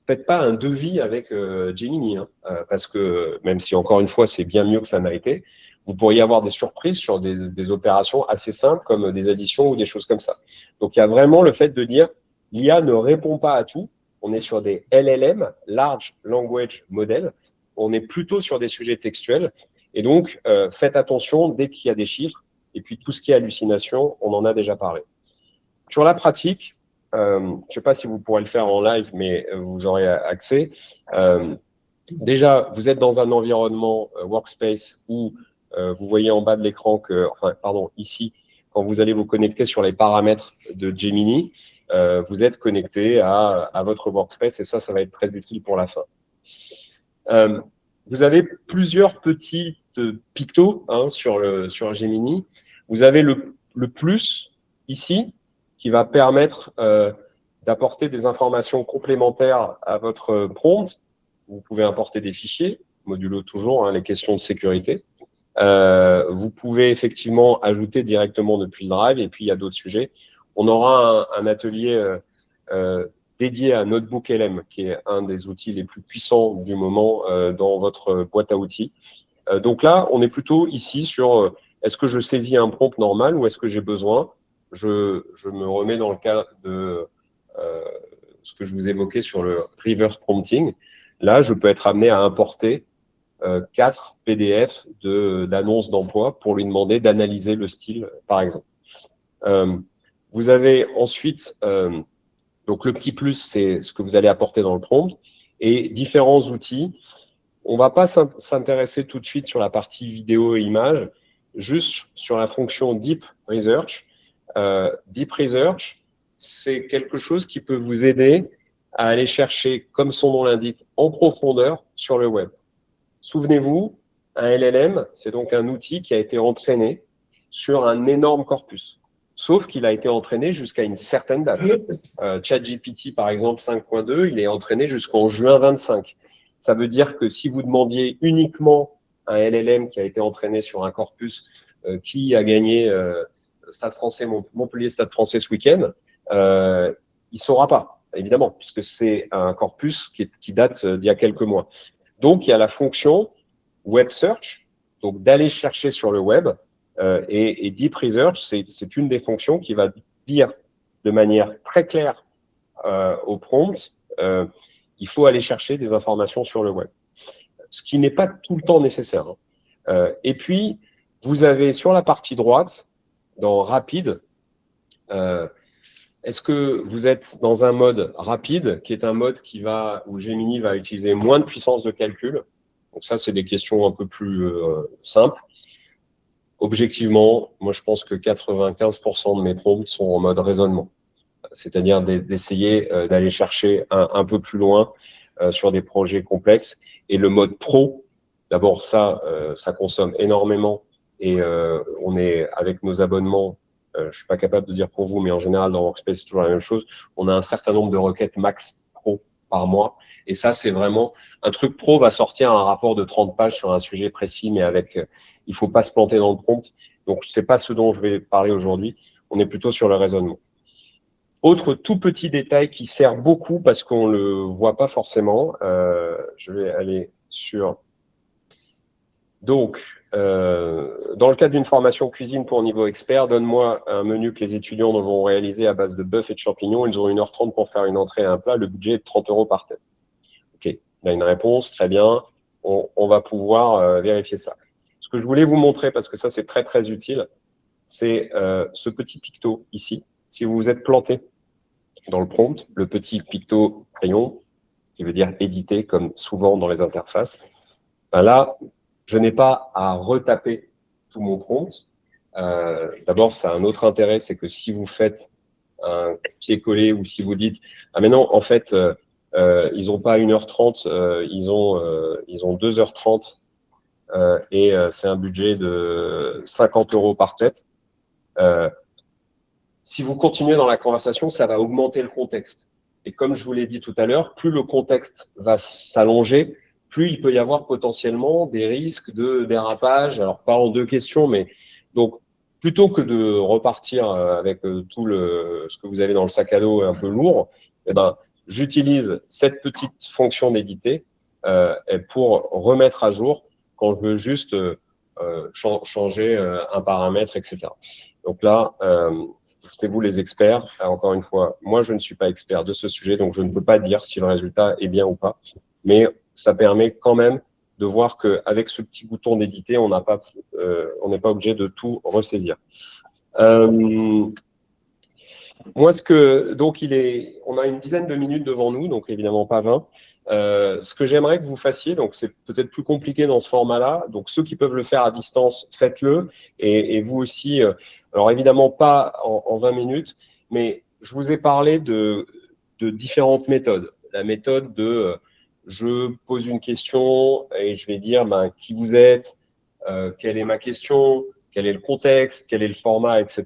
faites pas un devis avec Gemini, hein, parce que même si encore une fois c'est bien mieux que ça n'a été, vous pourriez avoir des surprises sur des opérations assez simples comme des additions ou des choses comme ça. Donc il y a vraiment le fait de dire l'IA ne répond pas à tout. On est sur des LLM, Large Language Model. On est plutôt sur des sujets textuels. Et donc, faites attention dès qu'il y a des chiffres. Et puis, tout ce qui est hallucination, on en a déjà parlé. Sur la pratique, je ne sais pas si vous pourrez le faire en live, mais vous aurez accès. Déjà, vous êtes dans un environnement workspace où vous voyez en bas de l'écran que, enfin, pardon, ici, quand vous allez vous connecter sur les paramètres de Gemini, vous êtes connecté à votre workspace et ça va être très utile pour la fin. Vous avez plusieurs petites pictos hein, sur Gemini. Vous avez le plus ici qui va permettre d'apporter des informations complémentaires à votre prompt. Vous pouvez importer des fichiers, modulo toujours hein, les questions de sécurité. Vous pouvez effectivement ajouter directement depuis le Drive et puis il y a d'autres sujets. On aura un atelier dédié à Notebook LM, qui est un des outils les plus puissants du moment dans votre boîte à outils. Donc là, on est plutôt ici sur est-ce que je saisis un prompt normal ou est-ce que j'ai besoin je me remets dans le cas de ce que je vous évoquais sur le reverse prompting. Là, je peux être amené à importer 4 PDF d'annonces d'emploi pour lui demander d'analyser le style, par exemple. Vous avez ensuite, donc le petit plus, c'est ce que vous allez apporter dans le prompt, et différents outils. On ne va pas s'intéresser tout de suite sur la partie vidéo et images, juste sur la fonction Deep Research. Deep Research, c'est quelque chose qui peut vous aider à aller chercher, comme son nom l'indique, en profondeur sur le web. Souvenez-vous, un LLM, c'est donc un outil qui a été entraîné sur un énorme corpus. Sauf qu'il a été entraîné jusqu'à une certaine date. ChatGPT, par exemple, 5.2, il est entraîné jusqu'en juin 25. Ça veut dire que si vous demandiez uniquement un LLM qui a été entraîné sur un corpus qui a gagné Stade français, Montpellier Stade français ce week-end, il ne saura pas, évidemment, puisque c'est un corpus qui date d'il y a quelques mois. Donc, il y a la fonction Web Search, donc d'aller chercher sur le web, et Deep Research, c'est une des fonctions qui va dire de manière très claire au prompt, il faut aller chercher des informations sur le web. Ce qui n'est pas tout le temps nécessaire. Et puis, vous avez sur la partie droite, dans Rapide, est-ce que vous êtes dans un mode rapide, qui est un mode où Gemini va utiliser moins de puissance de calcul? Donc ça, c'est des questions un peu plus simples. Objectivement, moi, je pense que 95% de mes prompts sont en mode raisonnement. C'est-à-dire d'essayer d'aller chercher un peu plus loin sur des projets complexes. Et le mode pro, d'abord, ça consomme énormément. Et on est, avec nos abonnements, je ne suis pas capable de dire pour vous, mais en général, dans Workspace, c'est toujours la même chose. On a un certain nombre de requêtes max pro par mois. Et ça, c'est vraiment un truc pro va sortir un rapport de 30 pages sur un sujet précis, mais avec, il faut pas se planter dans le prompt. Donc, c'est pas ce dont je vais parler aujourd'hui. On est plutôt sur le raisonnement. Autre tout petit détail qui sert beaucoup parce qu'on le voit pas forcément. Je vais aller sur. Donc, dans le cadre d'une formation cuisine pour niveau expert, donne-moi un menu que les étudiants devront réaliser à base de bœuf et de champignons. Ils ont 1h30 pour faire une entrée et un plat. Le budget est de 30 € par tête. OK, il y a une réponse, très bien. On va pouvoir vérifier ça. Ce que je voulais vous montrer, parce que ça, c'est très, très utile, c'est ce petit picto ici. Si vous vous êtes planté dans le prompt, le petit picto crayon, qui veut dire éditer, comme souvent dans les interfaces. Ben là, je n'ai pas à retaper tout mon prompt. D'abord, ça a un autre intérêt, c'est que si vous faites un pied-collé ou si vous dites « Ah mais non, en fait, ils n'ont pas 1h30, ils ont 2h30 et c'est un budget de 50 € par tête. » Si vous continuez dans la conversation, ça va augmenter le contexte. Et comme je vous l'ai dit tout à l'heure, plus le contexte va s'allonger, plus il peut y avoir potentiellement des risques de dérapage. Alors, pas en 2 questions, mais donc, plutôt que de repartir avec tout ce que vous avez dans le sac à dos un peu lourd, eh ben, j'utilise cette petite fonction d'éditer pour remettre à jour quand je veux juste changer un paramètre, etc. Donc là, c'est vous les experts. Encore une fois, moi, je ne suis pas expert de ce sujet, donc je ne peux pas dire si le résultat est bien ou pas. Mais ça permet quand même de voir qu'avec ce petit bouton d'éditer, on n'est pas obligé de tout ressaisir. Moi, donc on a une dizaine de minutes devant nous, donc évidemment pas 20. Ce que j'aimerais que vous fassiez, donc c'est peut-être plus compliqué dans ce format-là, donc ceux qui peuvent le faire à distance, faites-le, et vous aussi, alors évidemment pas en 20 minutes, mais je vous ai parlé de différentes méthodes. La méthode de je pose une question et je vais dire qui vous êtes, quelle est ma question, quel est le contexte, quel est le format, etc.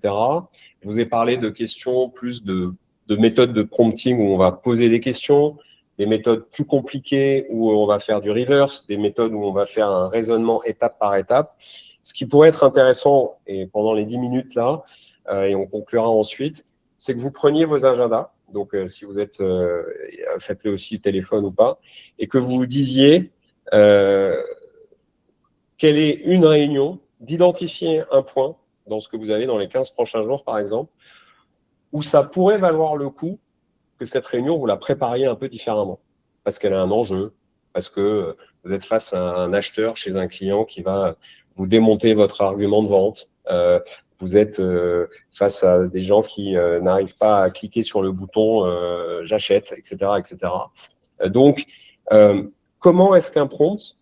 Je vous ai parlé de questions plus de méthodes de prompting où on va poser des questions, des méthodes plus compliquées où on va faire du reverse, des méthodes où on va faire un raisonnement étape par étape. Ce qui pourrait être intéressant, et pendant les 10 minutes là, et on conclura ensuite, c'est que vous preniez vos agendas, donc si vous êtes, faites-le aussi téléphone ou pas, et que vous vous disiez quelle est une réunion, d'identifier un point dans ce que vous avez dans les 15 prochains jours, par exemple, où ça pourrait valoir le coup que cette réunion, vous la prépariez un peu différemment, parce qu'elle a un enjeu, parce que vous êtes face à un acheteur chez un client qui va vous démonter votre argument de vente. Vous êtes face à des gens qui n'arrivent pas à cliquer sur le bouton j'achète, etc., etc. Donc, comment est-ce qu'un prompt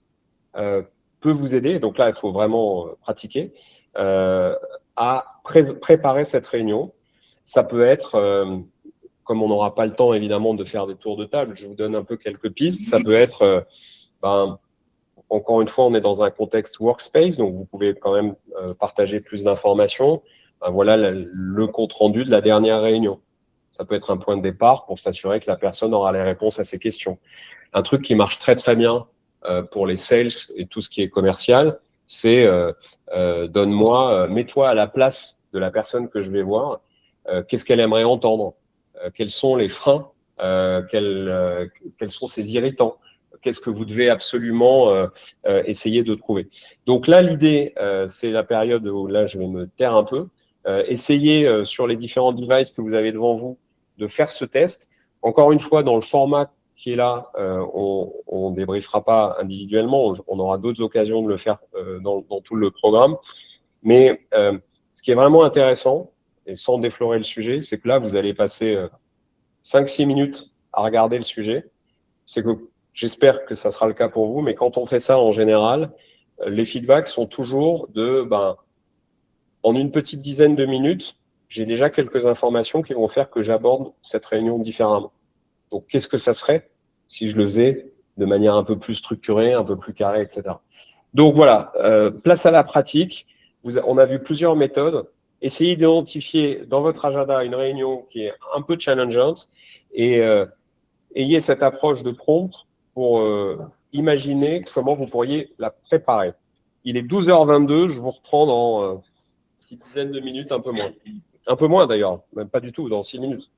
peut vous aider, donc là, il faut vraiment pratiquer, à préparer cette réunion. Ça peut être, comme on n'aura pas le temps, évidemment, de faire des tours de table, je vous donne un peu quelques pistes. Ça peut être, encore une fois, on est dans un contexte workspace, donc vous pouvez quand même partager plus d'informations. Voilà le compte-rendu de la dernière réunion. Ça peut être un point de départ pour s'assurer que la personne aura les réponses à ses questions. Un truc qui marche très, très bien pour les sales et tout ce qui est commercial, c'est donne-moi, mets-toi à la place de la personne que je vais voir. Qu'est-ce qu'elle aimerait entendre? Quels sont les freins? Quels sont ses irritants? Qu'est-ce que vous devez absolument essayer de trouver? Donc là, l'idée, c'est la période où là, je vais me taire un peu. Essayez sur les différents devices que vous avez devant vous de faire ce test. Encore une fois, dans le format qui est là, on ne débriefera pas individuellement, on aura d'autres occasions de le faire dans tout le programme. Mais ce qui est vraiment intéressant, et sans déflorer le sujet, c'est que là, vous allez passer 5-6 minutes à regarder le sujet. C'est que j'espère que ça sera le cas pour vous, mais quand on fait ça en général, les feedbacks sont toujours en une petite dizaine de minutes, j'ai déjà quelques informations qui vont faire que j'aborde cette réunion différemment. Donc, qu'est-ce que ça serait si je le faisais de manière un peu plus structurée, un peu plus carrée, etc. Donc voilà, place à la pratique. On a vu plusieurs méthodes. Essayez d'identifier dans votre agenda une réunion qui est un peu challengeante et ayez cette approche de prompt pour imaginer comment vous pourriez la préparer. Il est 12h22, je vous reprends dans une petite dizaine de minutes, un peu moins. Un peu moins d'ailleurs, même pas du tout, dans 6 minutes.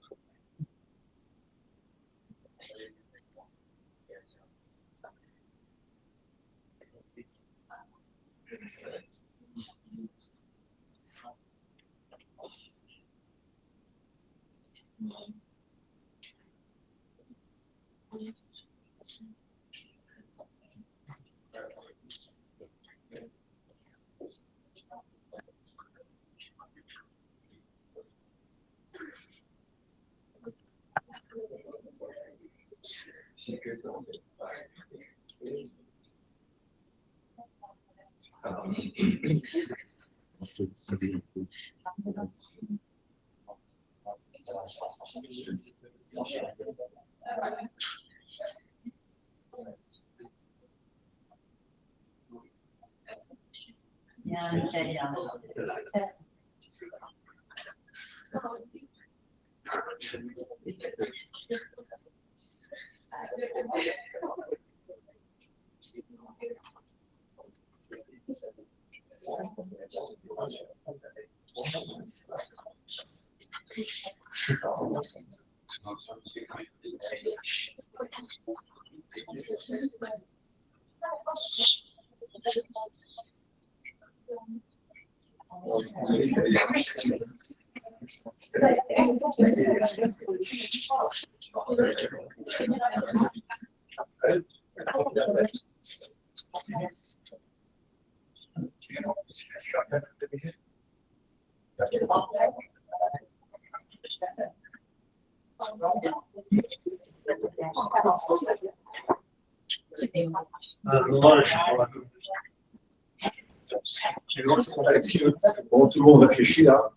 Bon, tout le monde réfléchit là.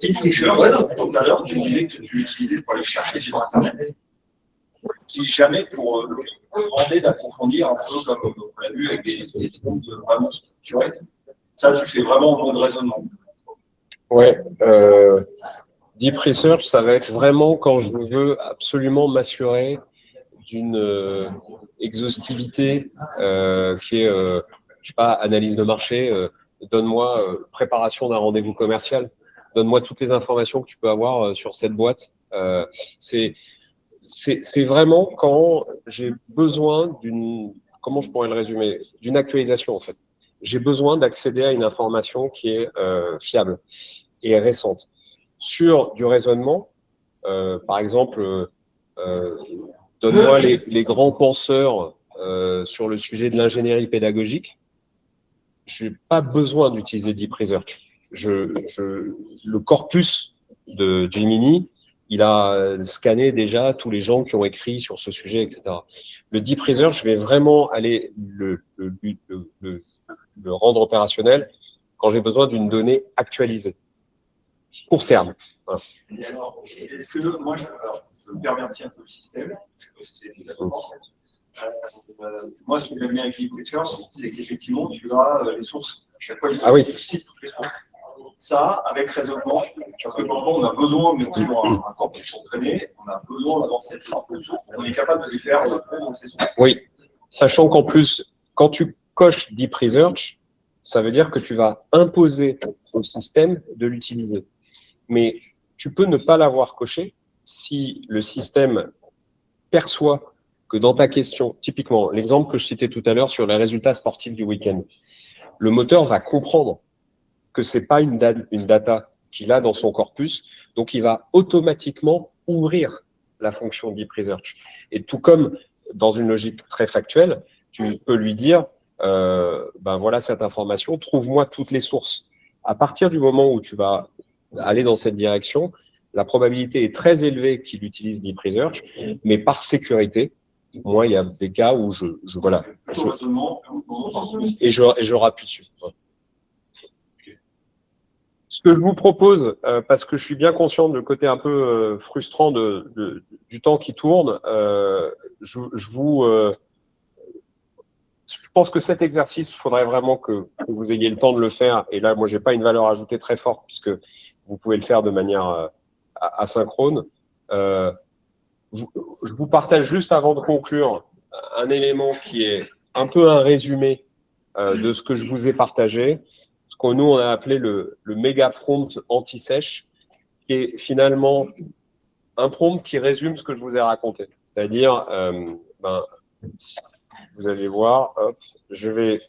Tricheur, ouais, tout à l'heure, tu disais que tu l'utilisais pour aller chercher sur Internet. Si jamais pour demander d'approfondir un peu comme on l'a vu avec des comptes vraiment structurés, ça tu fais vraiment un bon raisonnement. Ouais, Deep Research, ça va être vraiment quand je veux absolument m'assurer d'une exhaustivité qui est, je sais pas, analyse de marché, donne-moi préparation d'un rendez-vous commercial, donne-moi toutes les informations que tu peux avoir sur cette boîte. C'est vraiment quand j'ai besoin d'une, comment je pourrais le résumer, d'une actualisation en fait. J'ai besoin d'accéder à une information qui est fiable et récente. Sur du raisonnement, par exemple, donne-moi les grands penseurs sur le sujet de l'ingénierie pédagogique. Je n'ai pas besoin d'utiliser Deep Research. Le corpus de Gemini, il a scanné déjà tous les gens qui ont écrit sur ce sujet, etc. Le Deep Research, je vais vraiment aller le rendre opérationnel quand j'ai besoin d'une donnée actualisée, court terme. Voilà. Et alors, est-ce que moi, je pervertis un peu le système, c'est moi, ce que j'aime bien avec Deep Research, c'est qu'effectivement, tu as les sources. À chaque fois, il oui. cite toutes les sources. Ça, avec raisonnement, parce que parfois, on a besoin, mais un corps qui est entraîné, on a besoin d'avoir cette sorte de source. On est capable de les faire dans ces sources. Oui, sachant qu'en plus, quand tu coches Deep Research, ça veut dire que tu vas imposer au système de l'utiliser. Mais tu peux ne pas l'avoir coché si le système perçoit que dans ta question, typiquement, l'exemple que je citais tout à l'heure sur les résultats sportifs du week-end, le moteur va comprendre que ce n'est pas une data qu'il a dans son corpus, donc il va automatiquement ouvrir la fonction Deep Research. Et tout comme dans une logique très factuelle, tu peux lui dire, ben voilà cette information, trouve-moi toutes les sources. À partir du moment où tu vas aller dans cette direction, la probabilité est très élevée qu'il utilise Deep Research, mais par sécurité, moi, il y a des cas où voilà, et je rappuie dessus. Ce que je vous propose, parce que je suis bien conscient de le côté un peu frustrant du temps qui tourne, je pense que cet exercice, il faudrait vraiment que vous ayez le temps de le faire. Et là, moi, j'ai pas une valeur ajoutée très forte puisque vous pouvez le faire de manière asynchrone. Je vous partage juste avant de conclure un élément qui est un peu un résumé de ce que je vous ai partagé, ce qu'on nous on a appelé le méga prompt anti-sèche, qui est finalement un prompt qui résume ce que je vous ai raconté. C'est-à-dire, vous allez voir, hop, je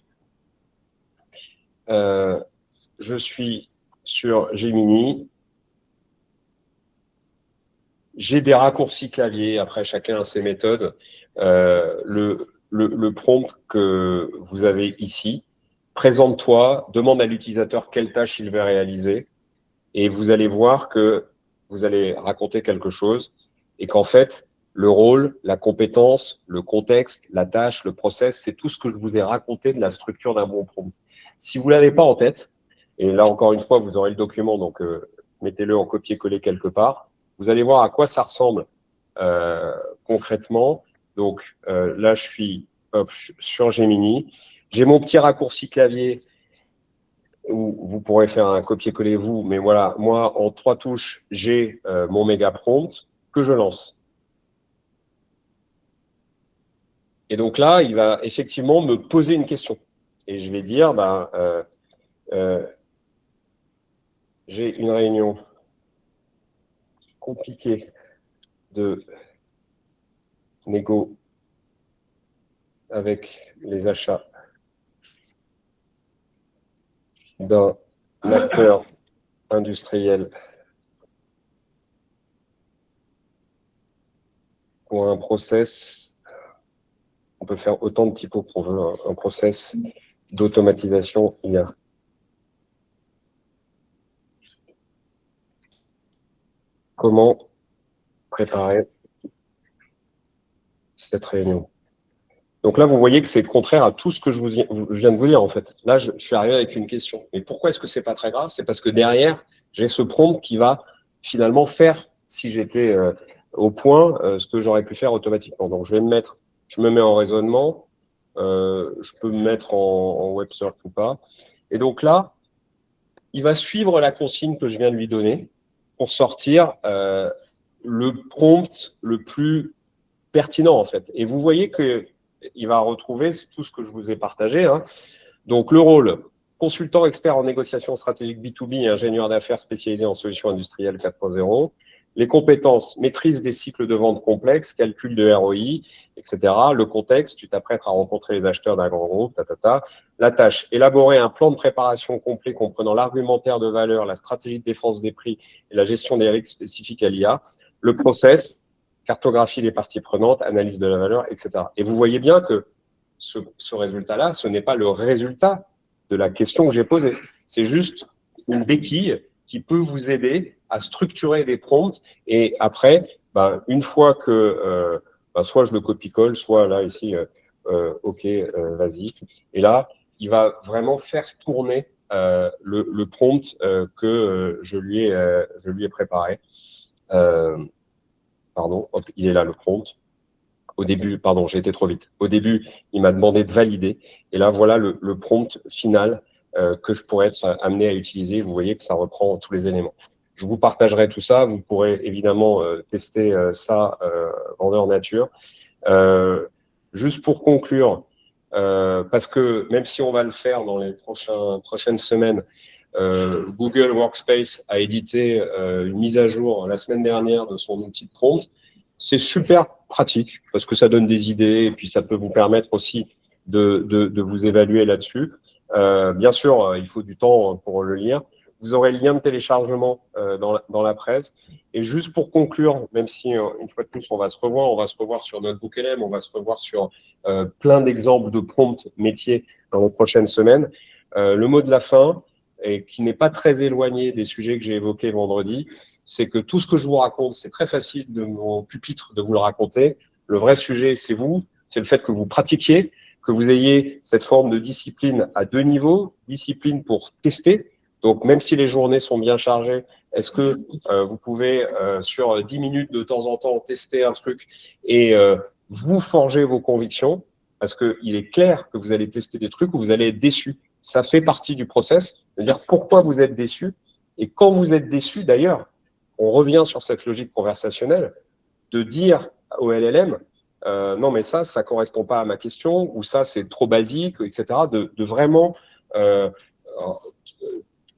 suis sur Gemini. J'ai des raccourcis clavier, après chacun a ses méthodes. Le prompt que vous avez ici, présente-toi, demande à l'utilisateur quelle tâche il veut réaliser, et vous allez voir que vous allez raconter quelque chose, et qu'en fait, Le rôle, la compétence, le contexte, la tâche, le process, c'est tout ce que je vous ai raconté de la structure d'un bon prompt. Si vous ne l'avez pas en tête, et là encore une fois, vous aurez le document, donc mettez-le en copier-coller quelque part, vous allez voir à quoi ça ressemble concrètement. Donc là, je suis sur Gemini. J'ai mon petit raccourci clavier où vous pourrez faire un copier-coller vous, mais voilà, moi, en 3 touches, j'ai mon méga prompt que je lance. Et donc là, il va effectivement me poser une question. Et je vais dire, j'ai une réunion compliquée de négo avec les achats d'un acteur industriel pour un process. On peut faire autant de typos qu'on veut, hein, un process d'automatisation IA. Comment préparer cette réunion? Donc là, vous voyez que c'est contraire à tout ce que je viens de vous dire, en fait. Là, je suis arrivé avec une question. Et pourquoi est-ce que c'est pas très grave? C'est parce que derrière, j'ai ce prompt qui va finalement faire, si j'étais au point, ce que j'aurais pu faire automatiquement. Donc, je me mets en raisonnement. Je peux me mettre en web search ou pas. Et donc là, il va suivre la consigne que je viens de lui donner pour sortir le prompt le plus pertinent, en fait. Et vous voyez que il va retrouver tout ce que je vous ai partagé, hein. Donc, le rôle, consultant expert en négociation stratégique B2B et ingénieur d'affaires spécialisé en solutions industrielles 4.0. Les compétences, maîtrise des cycles de vente complexes, calcul de ROI, etc. Le contexte, tu t'apprêtes à rencontrer les acheteurs d'un grand groupe, La tâche, élaborer un plan de préparation complet comprenant l'argumentaire de valeur, la stratégie de défense des prix et la gestion des risques spécifiques à l'IA. Le process, cartographie des parties prenantes, analyse de la valeur, etc. Et vous voyez bien que ce résultat-là, ce n'est pas le résultat de la question que j'ai posée. C'est juste une béquille qui peut vous aider à structurer des prompts. Et après, une fois que soit je le copie-colle, soit là, ici, OK, vas-y. Et là, il va vraiment faire tourner le prompt que je lui ai préparé. Pardon, hop, il est là, le prompt. Au début, pardon, j'ai été trop vite. Au début, il m'a demandé de valider. Et là, voilà le prompt final que je pourrais être amené à utiliser. Vous voyez que ça reprend tous les éléments. Je vous partagerai tout ça. Vous pourrez évidemment tester ça grandeur nature. Juste pour conclure, parce que même si on va le faire dans les prochaines semaines, Google Workspace a édité une mise à jour la semaine dernière de son outil de prompt. C'est super pratique parce que ça donne des idées et puis ça peut vous permettre aussi de vous évaluer là-dessus. Bien sûr, il faut du temps pour le lire. Vous aurez le lien de téléchargement dans la presse. Et juste pour conclure, même si une fois de plus on va se revoir sur notre BookLM, on va se revoir sur plein d'exemples de prompts métiers dans les prochaines semaines. Le mot de la fin, et qui n'est pas très éloigné des sujets que j'ai évoqués vendredi, c'est que tout ce que je vous raconte, c'est très facile de mon pupitre de vous le raconter. Le vrai sujet, c'est vous, c'est le fait que vous pratiquiez, que vous ayez cette forme de discipline à 2 niveaux, discipline pour tester. Donc, même si les journées sont bien chargées, est-ce que vous pouvez, sur 10 minutes de temps en temps, tester un truc et vous forger vos convictions? Parce qu'il est clair que vous allez tester des trucs où vous allez être déçu. Ça fait partie du process, de dire pourquoi vous êtes déçu. Et quand vous êtes déçu, d'ailleurs, on revient sur cette logique conversationnelle de dire au LLM, non mais ça correspond pas à ma question, ou ça c'est trop basique, etc. De vraiment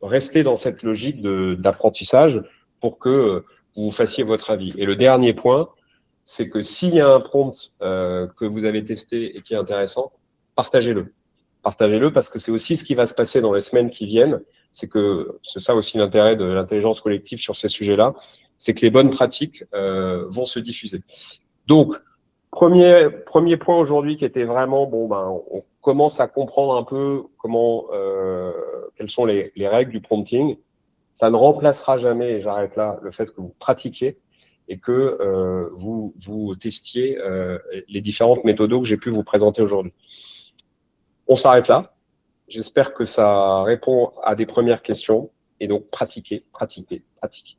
rester dans cette logique d'apprentissage pour que vous fassiez votre avis. Et le dernier point, c'est que s'il y a un prompt que vous avez testé et qui est intéressant, partagez-le. Partagez-le parce que c'est aussi ce qui va se passer dans les semaines qui viennent. C'est ça aussi l'intérêt de l'intelligence collective sur ces sujets-là, c'est que les bonnes pratiques vont se diffuser. Donc, premier point aujourd'hui qui était vraiment, on commence à comprendre un peu quelles sont les règles du prompting. Ça ne remplacera jamais, et j'arrête là, le fait que vous pratiquiez. et que vous testiez les différentes méthodes que j'ai pu vous présenter aujourd'hui. On s'arrête là. J'espère que ça répond à des premières questions. Et donc, pratiquez, pratiquez, pratiquez.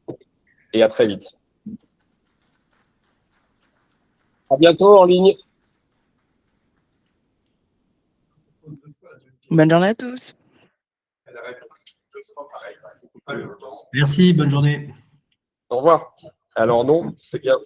Et à très vite. À bientôt en ligne. Bonne journée à tous. Merci, bonne journée. Au revoir. Alors non, c'est bien.